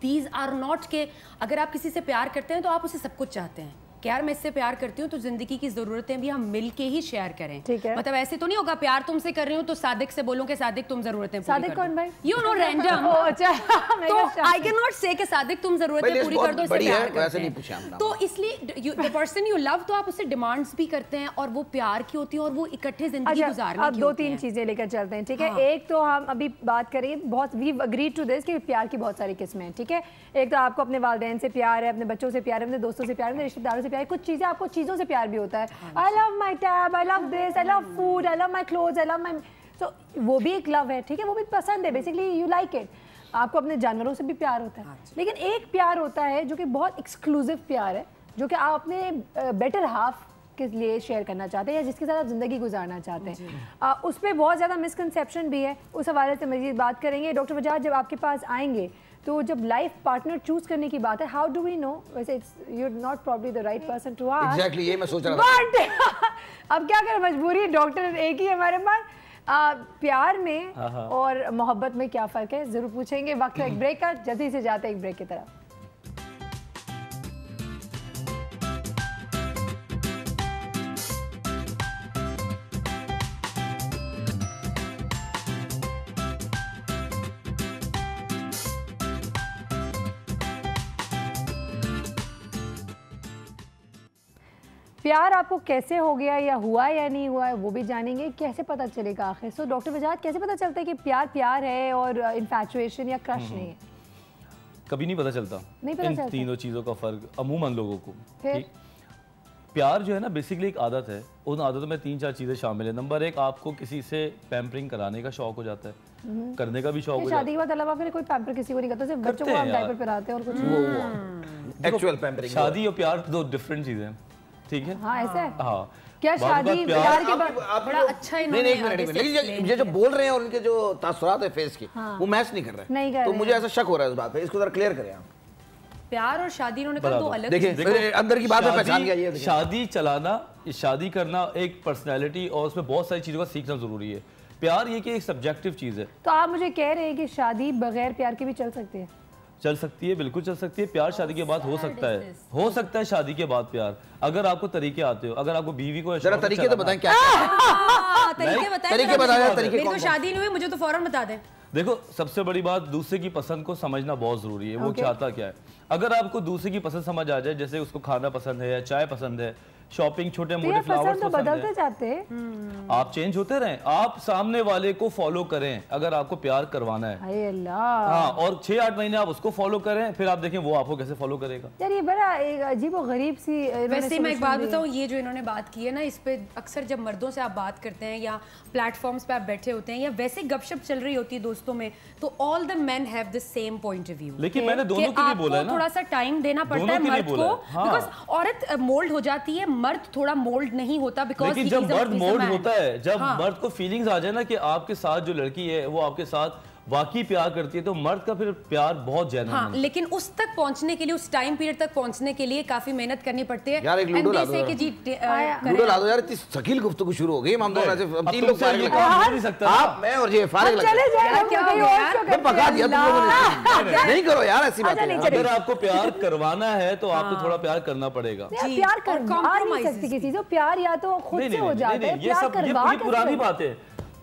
दीज आर नॉट के अगर आप किसी से प्यार करते हैं तो आप उसे सब कुछ चाहते हैं कि यार मैं इससे प्यार करती हूँ तो जिंदगी की जरूरतें भी हम मिलके ही शेयर करें। ठीक है, मतलब ऐसे तो नहीं होगा प्यार तुमसे कर रही हूँ तो सादिक से बोलूं कि सादिक तुम जरूरतें सादिक कौन भाई? You know random. अच्छा, तो आई कैन नॉट से कि सादिक तुम जरूरतें पूरी कर दो, इससे प्यार करते हैं। तो इसलिए द पर्सन यू लव, तो आप उससे डिमांड्स भी करते हैं और वो प्यार की होती है और वो इकट्ठे जिंदगी गुजारने की। अब दो तीन चीजें लेकर चलते हैं, ठीक है। एक तो हम अभी बात करेंगे, बहुत वी अग्रीड टू दिस कि प्यार की बहुत सारी किस्में हैं, ठीक है। एक तो आपको अपने वालिदैन से प्यार है, अपने बच्चों से प्यार है, अपने दोस्तों से प्यार है, अपने रिश्तेदारों से प्यार है। कुछ चीजें आपको चीजों से प्यार भी होता है। I love my tab, I love this, I love food, I love my clothes, I love my, तो वो भी एक लव है, ठीक है, वो भी पसंद है, बेसिकली यू लाइक इट। आपको अपने जानवरों से भी प्यार होता है, लेकिन एक प्यार होता है जो कि बहुत एक्सक्लूसिव प्यार है, जो कि आप अपने बेटर हाफ के लिए शेयर करना चाहते हैं या जिसके साथ आप ज़िंदगी गुजारना चाहते हैं, उस पर बहुत ज़्यादा मिसकंसेप्शन भी है, उस हवाले से मज़ीद बात करेंगे। डॉक्टर वजाहत, जब आपके पास आएंगे तो जब लाइफ पार्टनर चूज करने की बात है, हाउ डू वी नो, वैसे it's you are not probably the right person to ask. Exactly, ये मैं सोच रहा था। बट अब क्या करें, मजबूरी, डॉक्टर एक ही हमारे पास। प्यार में और मोहब्बत में क्या फ़र्क है, ज़रूर पूछेंगे। वक्त है एक ब्रेक का, जल्दी से जाते हैं एक ब्रेक की तरफ। प्यार आपको कैसे हो गया या हुआ या नहीं हुआ है वो भी जानेंगे, कैसे पता चलेगा आखिर। सो डॉक्टर वजाहत, कैसे पता चलता है कि प्यार प्यार है और इन्फैचुएशन या क्रश नहीं है? कभी नहीं पता चलता, नहीं पता चलता। तीनों चीज़ों का फ़र्क अमूमन लोगों को। प्यार जो है ना बेसिकली एक आदत है, उन आदतों में 3-4 चीज़ें शामिल है। नंबर 1, आपको किसी से पैम्परिंग कराने का शौक हो जाता है, करने का भी शौक हो जाता है। शादी के बाद अलावा फिर कोई पैम्पर किसी को नहीं करता, सिर्फ बच्चों को हम डायपर पहनाते हैं और कुछ। एक्चुअल पैम्परिंग, शादी और प्यार दो डिफरेंट चीज़ें हैं, ठीक है? हाँ, ऐसा है। हाँ, क्या शादी प्यार के बाद बड़ा अच्छा ही नहीं, एक मिनट, लेकिन ये जो बोल रहे हैं और उनके जो तासुरात है फेस के, वो मैच नहीं कर रहे हैं, तो मुझे ऐसा शक हो रहा है इस बात पे, इसको जरा क्लियर करें आप। प्यार और शादी इन्होंने कहा दो अलग। देखिए अंदर की बात है, पहचान गया ये। शादी चलाना, शादी करना एक पर्सनैलिटी और उसमें बहुत सारी चीज़ों का सीखना ज़रूरी है। प्यार ये कि एक सब्जेक्टिव चीज़ है। तो आप मुझे कह रहे हैं कि शादी बगैर प्यार के भी चल सकती है? चल सकती है, बिल्कुल चल सकती है। प्यार शादी के बाद हो सकता है, हो सकता है शादी के बाद प्यार, अगर आपको तरीके आते हो। अगर आपको बीवी को जरा तरीके तो बताएं, क्या तरीके बताया, तरीके को शादी नहीं हुई, मुझे तो फौरन बता दें। देखो, सबसे बड़ी बात, दूसरे की पसंद को समझना बहुत जरूरी है। वो चाहता क्या है। अगर आपको दूसरे की पसंद समझ आ जाए, जैसे उसको खाना पसंद है या चाय पसंद है, शॉपिंग, छोटे मोटे फ्लावर्स पसंद बदलते जाते हैं, आप चेंज होते रहें, आप सामने वाले को फॉलो करें अगर आपको प्यार करवाना है। हाँ, और 6-8 महीने आप उसको फॉलो करें, फिर आप देखें वो आपको कैसे फॉलो करेगा। यार ये बड़ा एक अजीब और गरीब सी। वैसे मैं एक बात बताऊं, ये जो इन्होंने बात की है ना, इस पे अक्सर जब मर्दों से आप बात करते हैं या प्लेटफॉर्म्स पे आप बैठे होते हैं या वैसे गपशप चल रही होती है दोस्तों में, तो all the men have the same point of view. लेकिन मैंने दोनों के लिए बोला है ना, थोड़ा सा टाइम देना पड़ता है मर्द को, बिकॉज औरत मोल्ड हो जाती है, मर्द थोड़ा मोल्ड नहीं होता। बिकॉज लेकिन जब मर्द मोल्ड होता है, जब मर्द को फीलिंग्स आ जाए ना कि आपके साथ जो लड़की है वो आपके साथ वाकई प्यार करती है, तो मर्द का फिर प्यार बहुत जेन्युइन है। लेकिन उस तक पहुंचने के लिए, उस टाइम पीरियड तक पहुंचने के लिए काफी मेहनत करनी पड़ती है। यार एक लूडो ला दो, लूडो ला दो यार, इतनी शकील गुफ्तगू शुरू हो गई। हम दोनों ऐसे 3 लोग नहीं सकता, आप, मैं और ये फारिग चले जाए, क्या पका दिया तुम लोगों ने। नहीं करो यार ऐसी बात। अगर आपको प्यार करवाना है तो आपको थोड़ा प्यार करना पड़ेगा। प्यार करवा नहीं सकती किसी से, प्यार या तो खुद से हो जाता है, ये सब ये पुरानी बात है।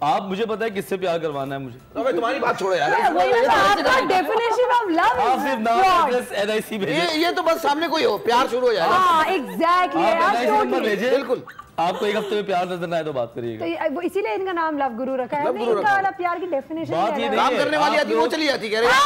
आप मुझे पता है किससे प्यार करवाना है मुझे। तो तुम्हारी बात छोड़ो यार, आपका डेफिनेशन ऑफ लव आप सिर्फ नाम एड्रेस एनआईसी भेजिए। ये तो बस सामने कोई हो, प्यार शुरू हो जाएगा। हां एग्जैक्टली, भेजिए। बिल्कुल, आपको एक हफ्ते में प्यार नजर आए तो बात करिएगा। तो इसीलिए इनका नाम लव गुरु रखा है। इनका वाला प्यार की डेफिनेशन बात ये काम करने वाली आदमी वो चली जाती, कह रहे हैं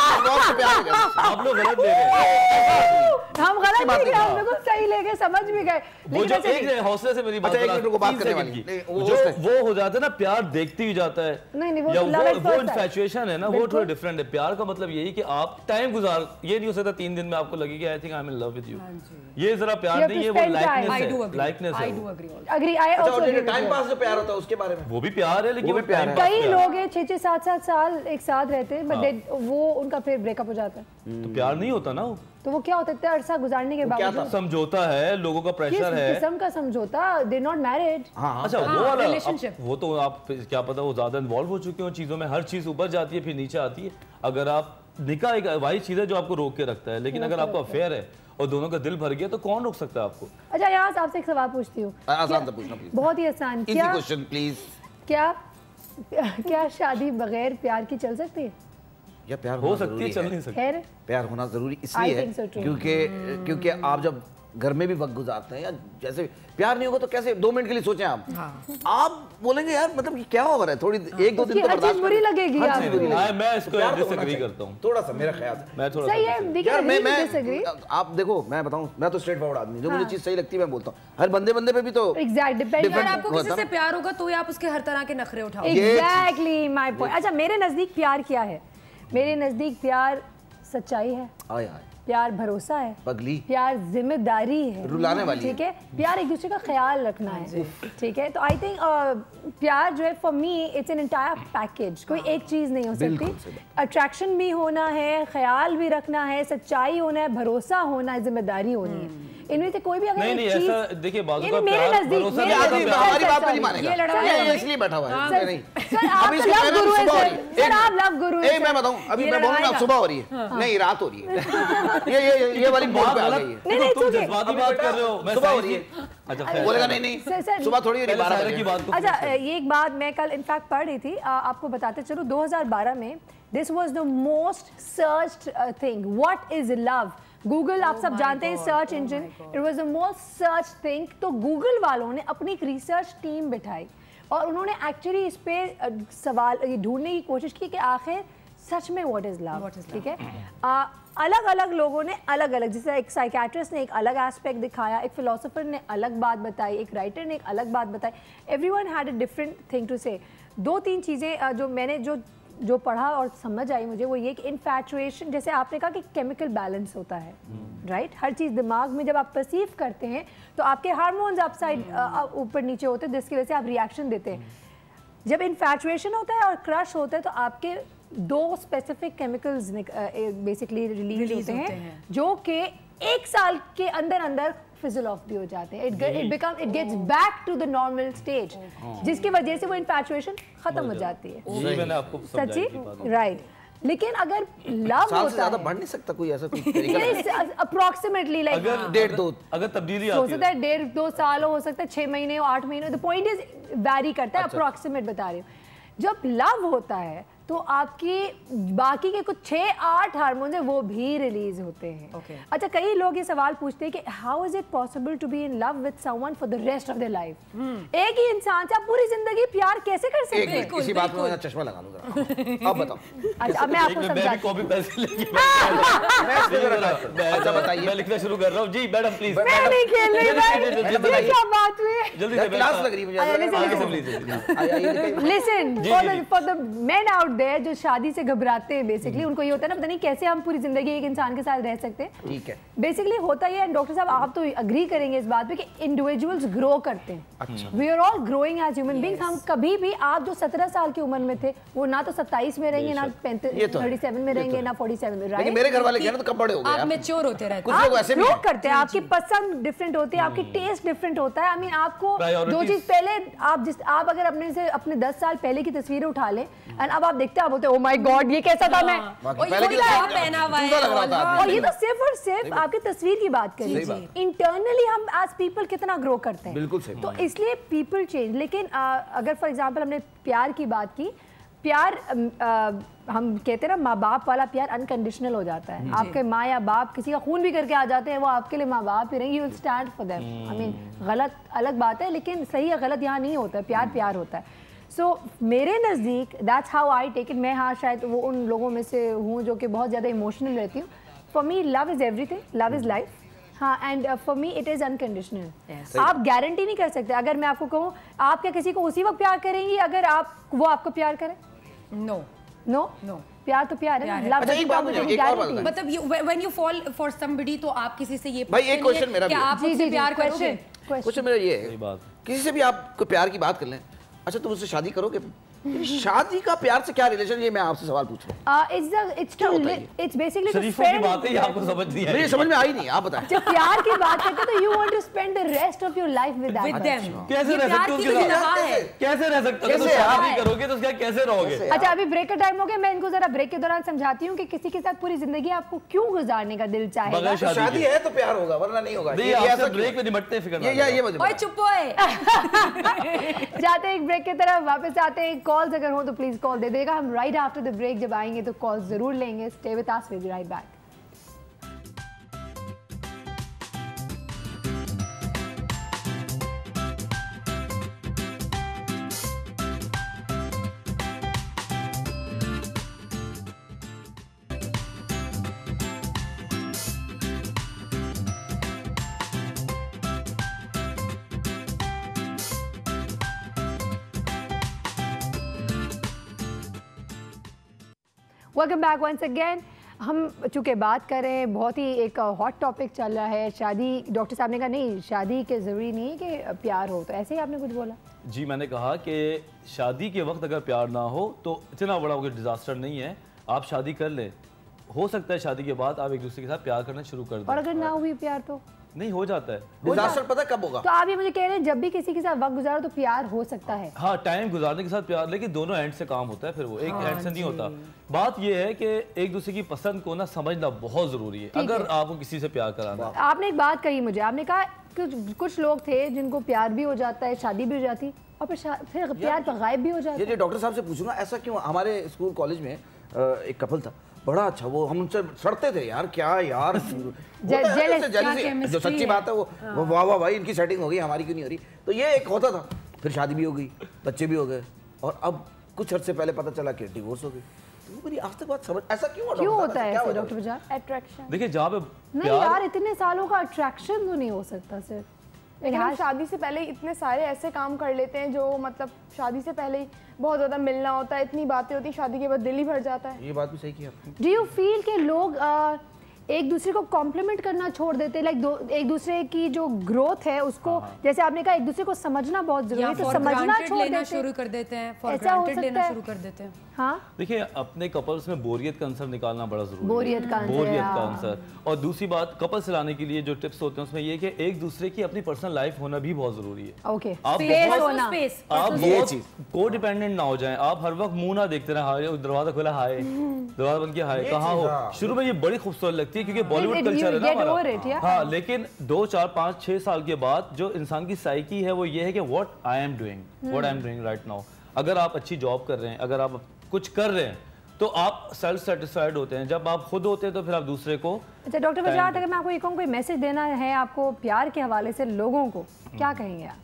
आप लोग गलत ले रहे। हम गलत नहीं गए, हम लोग सही ले गए, समझ भी गए। वो जो एक हौसले से मेरी बात करने वाली, वो हो जाता है ना, प्यार देखती ही जाता है। नहीं, वो इन्फैचुएशन है ना, वो थोड़ा डिफरेंट है। प्यार का मतलब यही कि आप टाइम गुजार, ये नहीं हो सकता 3 दिन में आपको लगे कि I think I am in love with you. ये जरा प्यार नहीं है, वो लाइकनेस है। टाइम पास जो प्यार होता है उसके बारे में, वो भी प्यार है, लेकिन कई लोग 6-6, 7-7 साल एक साथ रहते हैं, बट वो उनका फिर ब्रेकअप हो जाता है। तो प्यार नहीं होता ना वो। तो वो क्या होता है, इतना अरसा गुजारने के बाद समझौता है, लोगों का प्रेशर है, किस्म का समझौता, दे नॉट मैरिड। अच्छा, वो वाला रिलेशनशिप, वो तो आप क्या पता वो ज्यादा इन्वॉल्व हो चुके हो चीजों में, हर चीज ऊपर जाती है फिर नीचे आती है। अगर आप निकाह एक वही चीज है जो आपको रोक के रखता है, लेकिन अगर आपका अफेयर है और दोनों का दिल भर गया तो कौन रोक सकता है आपको। अच्छा यहाँ आपसे एक सवाल पूछती हूँ, आसान से पूछना प्लीज, बहुत ही आसान, क्या शादी बगैर प्यार की चल सकती है? या प्यार हो सकती है, चल नहीं सकती। प्यार होना जरूरी इसलिए है क्योंकि आप जब घर में भी वक्त गुजारते हैं, या जैसे प्यार नहीं होगा तो कैसे 2 मिनट के लिए सोचें आप। आप बोलेंगे यार मतलब कि क्या हो रहा है, थोड़ी 1-2 दिन तो बर्दाश्त बुरी लगेगी यार। मैं इसको डिसएग्री करता हूं थोड़ा सा, मेरा ख्याल है। मैं थोड़ा सही है यार, मैं आप देखो, मैं बताऊं, मैं तो स्ट्रेट फॉरवर्ड आदमी, जो मुझे चीज सही लगती है मैं बोलता हूं। हर बंदे पे भी तो एग्जैक्ट डिपेंड, अगर आपको किसी से प्यार होगा तो आप उसके हर तरह के नखरे उठाओगे। Exactly my point. अच्छा, मेरे नजदीक प्यार क्या है? मेरे नजदीक प्यार सच्चाई है। प्यार भरोसा है, पगली प्यार जिम्मेदारी है, रुलाने वाली, ठीक है, प्यार एक दूसरे का ख्याल रखना है, ठीक है। तो आई थिंक प्यार जो है for me it's an entire package, कोई एक चीज़ नहीं हो सकती। अट्रैक्शन भी होना है, ख्याल भी रखना है, सच्चाई होना है, भरोसा होना है, जिम्मेदारी होनी है। इनमें से कोई भी अगर नहीं ऐसा देखिए बाजू का मेरे नजदीक हमारी बात नहीं मानेगा, ये इसलिए बैठा हुआ है। नहीं सर आप लव गुरु हैं सर, आप लव गुरु हैं। मैं बताऊं, अभी मैं बोलूंगा सुबह हो रही है, नहीं रात हो रही है, ये वाली बात आ गई है। नहीं तुम जज्बाती बात कर रहे हो, मैं सुबह हो रही है। अच्छा बोलेगा नहीं सुबह थोड़ी हो रही, 12 बजे की बात। अच्छा ये एक बात मैं कल इनफैक्ट पढ़ रही थी, आपको बताते चलो 2012 में this was the most searched thing, what is love. Google आप सब जानते हैं search engine, it was the most search thing. तो गूगल वालों ने अपनी एक रिसर्च टीम बिठाई और उन्होंने एक्चुअली इस पे सवाल ये ढूंढने की कोशिश की कि आखिर सच में व्हाट इज लव, ठीक है। अलग अलग लोगों ने अलग अलग, जैसे एक साइकियाट्रिस्ट ने एक अलग एस्पेक्ट दिखाया, एक फिलोसोफर ने अलग बात बताई, एक राइटर ने एक अलग बात बताई, everyone had a different thing to say. 2-3 चीज़ें जो मैंने जो पढ़ा और समझ आई मुझे वो ये कि इन्फैचुएशन, जैसे आपने कहा कि केमिकल बैलेंस होता है, राइट। हर चीज़ दिमाग में जब आप परसीव करते हैं तो आपके हार्मोन्स अपसाइड ऊपर नीचे होते हैं, जिसकी वजह से आप रिएक्शन देते हैं। जब इन्फैचुएशन होता है और क्रश होता है तो आपके 2 स्पेसिफिक केमिकल्स बेसिकली रिलीज होते हैं जो कि 1 साल के अंदर अंदर फिजल ऑफ भी हो जाते हैं। It gets back to the normal stage, जिसकी वजह से वो इन्फैचुएशन खत्म हो जाती है। सच्ची राइट। लेकिन अगर लव होता ज़्यादा बढ़ नहीं सकता कोई ऐसा कुछ अप्रोक्सीमेटली लाइक 1.5-2 अगर तब्दीली आती है, हो सकता है 1.5-2 साल हो सकता है 6 महीने हो 8 महीने। द पॉइंट इज वैरी करता है, अप्रोक्सीमेट बता रही हूँ। जब लव होता है तो आपकी बाकी के कुछ 6-8 हार्मोन्स हैं वो भी रिलीज होते हैं। अच्छा कई लोग ये सवाल पूछते हैं कि how is it possible to be in love with someone for the rest of their life. एक ही इंसान से आप पूरी जिंदगी प्यार कैसे कर सकते हैं? इसी बात में मैं चश्मा लगा लूंगा। अब बताओ। अच्छा अब मैं आपको समझाती हूँ। अच्छा बताइए, मैं लिखना शुरू कर रहा हूँ जी मैडम प्लीज। मैं नहीं खेल रही, ये क्या बात हुई? जल्दी से क्लास लग रही है मुझे। Listen for the main out जो शादी से घबराते हैं, बेसिकली उनको ये होता है ना पता नहीं कैसे हम पूरी जिंदगी एक इंसान के साथ रह सकते हैं। ठीक है, बेसिकली होता ही है। डॉक्टर साहब आप तो अग्री करेंगे इस बात पे कि इंडिविजुअल्स ग्रो करते हैं। अच्छा, we are all growing as human beings. हम कभी भी, आप जो 17 साल की उम्र में थे वो ना तो 27 में रहेंगे, ना 37 में रहेंगे, ना 47 में, राइट। मेरे घर वाले कहते हैं तो कब बड़े हो गए आप मैच्योर होते रहते हैं। कुछ लोग ऐसे भी करते हैं, आपकी पसंद डिफरेंट होती है, आपकी टेस्ट डिफरेंट होता है। आई मीन आपको जो चीज पहले आप अगर अपने 10 साल पहले की तस्वीरें उठा लें एंड अब आप देखते हैं, आप बोलते हैं ओ माय गॉड ये कैसा था मैं, और ये तो सिर्फ और सिर्फ आपकी तस्वीर की बात करें। इंटरनली हम एज पीपल कितना ग्रो करते हैं, बिल्कुल सही। तो इसलिए पीपल चेंज। लेकिन अगर फॉर एग्जांपल हमने प्यार की बात की, प्यार हम कहते हैं ना माँ बाप वाला प्यार अनकंडीशनल हो जाता है। आपके माँ या बाप किसी का खून भी करके आ जाते हैं, वो आपके लिए माँ बाप ही रहेंगे, you will stand for them. I mean गलत अलग बात है, लेकिन सही या गलत यहाँ नहीं होता है, प्यार प्यार होता है। सो मेरे नज़दीक that's how I take it. मैं हाँ शायद वो उन लोगों में से हूँ जो कि बहुत ज़्यादा इमोशनल रहती हूँ। For me love is everything, love is life. हाँ, and for me it is unconditional. आप गारंटी नहीं कर सकते। अगर मैं आपको कहूँ आप क्या किसी को उसी वक्त प्यार करेंगी अगर वो आपको प्यार करे? नो नो नो, प्यार तो प्यार है। लव मतलब when you fall for somebody तो आप किसी से ये भाई एक क्वेश्चन मेरा भी, क्या आप मुझसे प्यार करोगे? क्वेश्चन मेरा ये है, किसी से भी आपको प्यार की बात कर लें, अच्छा तुम उससे शादी करोगे? शादी का प्यार से क्या रिलेशन, ये मैं आपसे सवाल पूछ रहा हूँ। इट्स बेसिकली शरीफों की बातें ही आपको समझ नहीं आई। नहीं समझ में आई नहीं, आप बताएं। जब प्यार की बात करते तो you want to spend the rest of your life with them. कैसे रह सकते हो उसके साथ? कैसे रह सकते हो? तो शादी करोगे तो क्या कैसे रहोगे? अच्छा अभी ब्रेक का टाइम हो गया, मैं इनको जरा ब्रेक के दौरान समझाती हूँ कि किसी के साथ पूरी जिंदगी आपको क्यों गुजारने का दिल चाहेगा। शादी है तो प्यार होगा, वरना नहीं होगा। ब्रेक में निपटते हैं, फिक्र ओए चुप होए। जाते हैं एक ब्रेक की तरफ, वापस आते हैं। कॉल्स अगर हो तो प्लीज कॉल दे देगा। हम राइट आफ्टर द ब्रेक जब आएंगे तो कॉल जरूर लेंगे। Stay with us, will be right back. Welcome back once again. हम चूँकि बात करें, बहुत ही एक हॉट टॉपिक चल रहा है शादी। डॉक्टर साहब ने कहा नहीं, शादी के ज़रूरी नहीं है कि प्यार हो, तो ऐसे ही आपने कुछ बोला? जी, मैंने कहा कि शादी के वक्त अगर प्यार ना हो तो इतना बड़ा कोई डिजास्टर नहीं है। आप शादी कर लें, हो सकता है शादी के बाद आप एक दूसरे के साथ प्यार करना शुरू कर दें। और अगर ना हुई प्यार तो नहीं हो जाता है। डिजास्टर पता कब होगा? तो आप ये मुझे कह रहे हैं जब भी किसी के साथ वक्त गुजारो तो प्यार हो सकता है? हाँ, टाइम गुजारने के साथ प्यार, लेकिन दोनों एंड से काम होता है, फिर वो एक एंड से नहीं होता। बात ये है कि एक दूसरे की पसंद को ना समझना बहुत जरूरी है अगर आपको किसी से प्यार कराना। आपने एक बात कही मुझे, आपने कहा कुछ लोग थे जिनको प्यार भी हो जाता है, शादी भी हो जाती और फिर प्यार पर गायब भी हो जाता है। ये डॉक्टर साहब से पूछूंगा ऐसा क्यों? हमारे स्कूल कॉलेज में एक कपल था, बड़ा अच्छा, वो हम उनसे सड़ते थे यार, क्या यार जो सच्ची बात है वो वाह वाह भाई इनकी सेटिंग हो गई, हमारी क्यों नहीं हो रही। तो ये एक होता था, फिर शादी भी हो गई, बच्चे भी हो गए, और अब कुछ अर्से पहले पता चला कि डिवोर्स हो गई। तो मेरी आज तक बात समझ, ऐसा क्यों होता है ऐसे डॉक्टर बजाज? अट्रैक्शन। देखिए जहाँ पे नहीं यार, इतने सालों का अट्रैक्शन तो नहीं हो सकता सिर्फ, लेकिन हम शादी से पहले इतने सारे ऐसे काम कर लेते हैं जो मतलब शादी से पहले ही बहुत ज़्यादा मिलना होता है, इतनी बातें होती हैं, शादी के बाद दिल ही भर जाता है। ये बात भी सही की आपने। डू यू फील कि लोग एक दूसरे को कॉम्प्लीमेंट करना छोड़ देते हैं, लाइक एक दूसरे की जो ग्रोथ है उसको, जैसे आपने कहा एक दूसरे को समझना बहुत जरूरी है, तो समझना छोड़ देते शुरू कर देते हैं, फॉर ग्रांटेड लेना शुरू कर देते हैं। हाँ, देखिए अपने कपल्स में बोरियत का आंसर निकालना बड़ा जरूरी है। बोरियत का आंसर। और दूसरी बात, कपल्स लाने के लिए जो टिप्स होते हैं उसमें ये कि एक दूसरे की अपनी पर्सनल लाइफ होना भी बहुत जरूरी है। ओके, आप बहुत को डिपेंडेंट ना हो जाएं, आप हर वक्त मुंह ना देखते रहे, हाय दरवाजा खुला हाय, दरवाजा बंद किया हाय, कहाँ हो। शुरू में ये बड़ी खूबसूरत लगती है क्योंकि बॉलीवुड कल्चर है ना हमारा। हाँ, लेकिन 2, 4, 5, 6 साल के बाद जो इंसान की साइकी है वो ये है कि what I am doing right now. अगर आप अच्छी जॉब कर रहे हैं, अगर आप कुछ कर रहे हैं तो आप सेल्फ सेटिस्फाइड होते हैं। जब आप खुद होते हैं तो फिर आप दूसरे को। अच्छा डॉक्टर बजाज, अगर मैं आपको ये कहूँ कोई मैसेज देना है आपको प्यार के हवाले से लोगों को, क्या कहेंगे आप?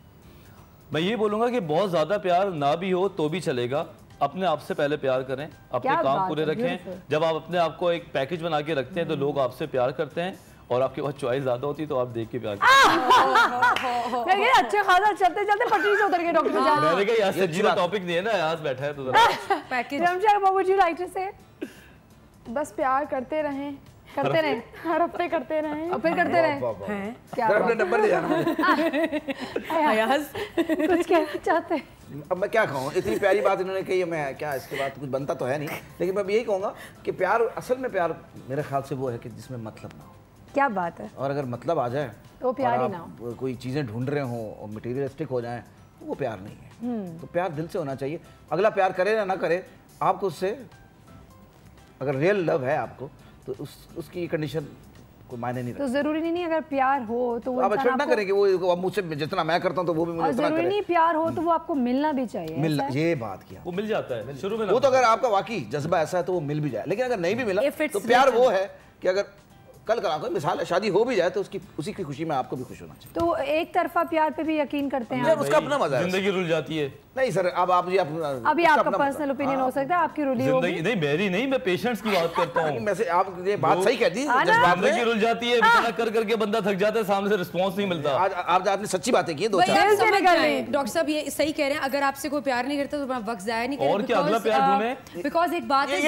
मैं ये बोलूँगा कि बहुत ज़्यादा प्यार ना भी हो तो भी चलेगा, अपने आप से पहले प्यार करें, अपने काम पूरे रखें। जब आप अपने आप को एक पैकेज बना के रखते हैं तो लोग आपसे प्यार करते हैं, और आपके पास चॉइस ज्यादा होती तो आप देख के प्यार करते हैं। अच्छा खासा चलते चलते पटरी से उतर के डॉक्टर बजाज। मैंने कहा यार सच्ची में टॉपिक नहीं है ना, यहाँ बैठा है तो जरा package. What would you like to say? बस प्यार करते रहें, हर हफ्ते करते रहें और फिर करते रहें। क्या अपने नंबर ले जाना कुछ कहना चाहते हैं? अब मैं क्या कहूँ, इतनी प्यारी बात इन्होंने कही है, मैं क्या इसके बाद कुछ बनता तो है नहीं, लेकिन मैं यही कहूँगा कि प्यार, असल में प्यार मेरे ख्याल से वो है कि जिसमें मतलब ना हो। क्या बात है। और अगर मतलब आ जाए तो प्यार ही ना हो, कोई चीज़ें ढूंढ रहे हो और मटेरियलिस्टिक हो जाए तो वो प्यार नहीं है। तो प्यार दिल से होना चाहिए, अगला प्यार करे या ना करे, आपको उससे अगर रियल लव है आपको तो उसकी कंडीशन कोई मायने नहीं रखता। तो जरूरी नहीं अगर प्यार हो तो वो आप एक्सपेक्ट ना करें कि वो मुझसे जितना मैं करता हूं तो वो भी मुझे उतना करे। जरूरी नहीं प्यार हो तो वो आपको मिलना भी चाहिए। मिलना, ये बात किया, वो मिल जाता है शुरू में। वो तो अगर आपका वाकई जज्बा ऐसा है तो वो मिल भी जाए, लेकिन अगर नहीं भी मिला तो प्यार वो है कि अगर कल कल कोई मिसाल शादी हो भी जाए तो उसी की खुशी में आपको भी खुश होना चाहिए। तो एक तरफा प्यार पे भी यकीन करते हैं आप? उसका अपना मजा है, जिंदगी रुल जाती है। नहीं सर, अब आप जी अभी आपका पर्सनल ओपिनियन हो सकता है, आपकी रुली होगी। नहीं मेरी नहीं, मैं पेशेंट्स की बात करता हूं। वैसे आप ये बात सही कह दी, जिंदगी रुल जाती है, बेचारा कर करके बंदा थक जाता है, सामने से रिस्पांस नहीं मिलता। आज आपने सच्ची बातें की, डॉक्टर साहब ये सही कह रहे हैं, अगर आपसे कोई प्यार नहीं करता तो वक्त जाया नहीं करें। और क्या अगला प्यार ढूंढे, बिकॉज एक बात है,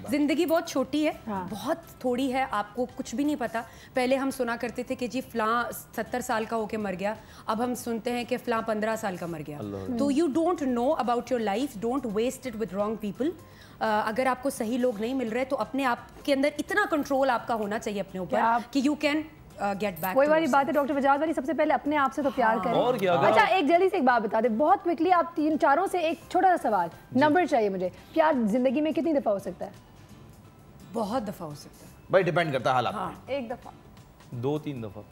जिंदगी बहुत छोटी है, बहुत थोड़ी है, आपको कुछ भी नहीं पता। पहले हम सुना करते थे कि जी फलां 70 साल का होके मर गया, अब हम सुनते हैं कि फलां 15 साल का मर गया। तो you don't know about your life, don't waste it with wrong people. अगर आपको सही लोग नहीं मिल रहे तो अपने आप के अंदर इतना कंट्रोल आपका होना चाहिए अपने ऊपर कि यू कैन गेट बैक। वही वाली बात है डॉक्टर बजाज वाली, सबसे पहले अपने आप से तो प्यार करें। और क्या? अच्छा एक जल्दी से एक बात बता दे बहुत क्विकली, आप 3-4 से एक छोटा सा सवाल, नंबर चाहिए मुझे। प्यार जिंदगी में कितनी दफा हो सकता है? बहुत दफा हो सकता है भाई, डिपेंड करता है हालात। हाँ, एक दफा, 2-3 दफा।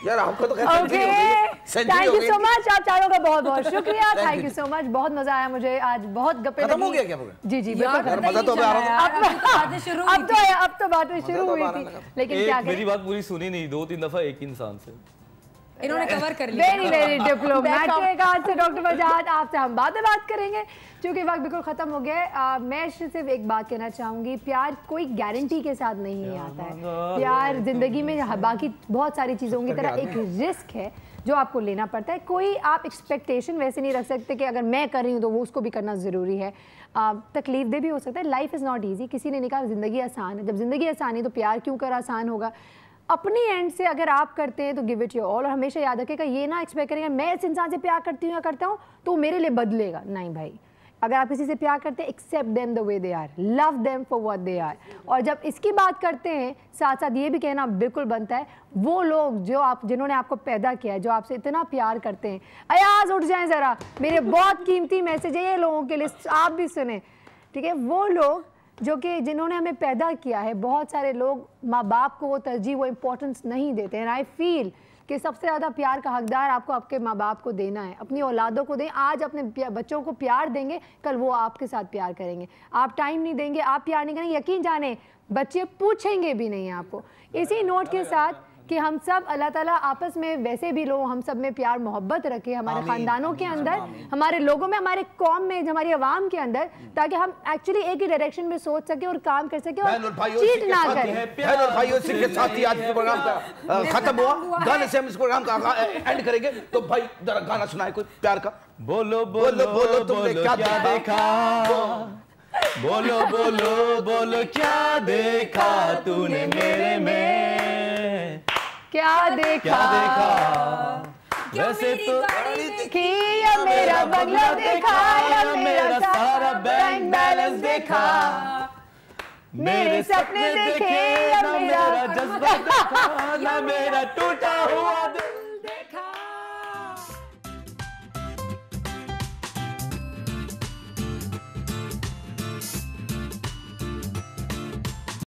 यार आपका तो थैंक यू सो मच, आप चारों का बहुत बहुत शुक्रिया, थैंक यू सो मच, बहुत मजा आया मुझे आज, बहुत गप्पे खत्म हो गया क्या? जी जी बिल्कुल, मजा तो अब तो बातें शुरू हुई थी, लेकिन क्या मेरी बात पूरी सुनी नहीं, 2-3 दफा एक इंसान से इन्होंने कवर कर लिया। Very diplomatic. आज से डॉक्टर बजाज आपसे हम बात करेंगे क्योंकि वक्त बिल्कुल खत्म हो गया। मैं सिर्फ एक बात कहना चाहूंगी, प्यार कोई गारंटी के साथ नहीं आता है। प्यार जिंदगी में बाकी बहुत सारी चीजों की तरह एक रिस्क है जो आपको लेना पड़ता है। कोई आप एक्सपेक्टेशन वैसे नहीं रख सकते कि अगर मैं कर रही हूँ तो वो उसको भी करना ज़रूरी है। तकलीफ दे भी हो सकता है। Life is not easy. किसी ने कहा ज़िंदगी आसान है। जब ज़िंदगी आसान है तो प्यार क्यों कर आसान होगा। अपनी एंड से अगर आप करते हैं तो गिव इट योर ऑल। और हमेशा याद रखेगा, ये ना एक्सपेक्ट करेंगे मैं इस इंसान से प्यार करती हूँ या करता हूँ तो मेरे लिए बदलेगा। नहीं भाई, अगर आप किसी से प्यार करते हैं, accept them the way they are, love them for what they are. और जब इसकी बात करते हैं साथ साथ ये भी कहना बिल्कुल बनता है, वो लोग जिन्होंने आपको पैदा किया है, जो आपसे इतना प्यार करते हैं, अयाज उठ जाएं ज़रा, मेरे बहुत कीमती मैसेज है ये लोगों के लिए, आप भी सुने, ठीक है। वो लोग जो कि जिन्होंने हमें पैदा किया है, बहुत सारे लोग माँ बाप को वो तरजीह, वो इम्पोर्टेंस नहीं देते हैं। आई फील कि सबसे ज़्यादा प्यार का हकदार आपको आपके माँ बाप को देना है, अपनी औलादों को दें। आज अपने बच्चों को प्यार देंगे, कल वो आपके साथ प्यार करेंगे। आप टाइम नहीं देंगे, आप प्यार नहीं करेंगे, यकीन जाने बच्चे पूछेंगे भी नहीं आपको। इसी नोट के साथ कि हम सब अल्लाह ताला आपस में वैसे भी लोग, हम सब में प्यार मोहब्बत रखे, हमारे ख़ानदानों के अंदर, हमारे लोगों में, हमारे कौम में, हमारी आवाम के अंदर, ताकि हम एक्चुअली एक ही डायरेक्शन में सोच सके और काम कर सके और चीट ना करें। भाइयों, इसी के साथ ही आज प्रोग्राम का खत्म हुआ। गाने से हम इस प्रोग्राम का एंड करेंगे। तो भाई जरा गाना सुनाए कोई प्यार का। बोलो बोलो बोलो तुमने क्या देखा, बोलो बोलो बोलो क्या देखा तूने मेरे में, क्या देखा वैसे तो देखी या मेरा बंगला देखा या मेरा सारा बैंक बैलेंस देखा, मेरे सपने देखे या मेरा जज्बा देखा, या मेरा टूटा हुआ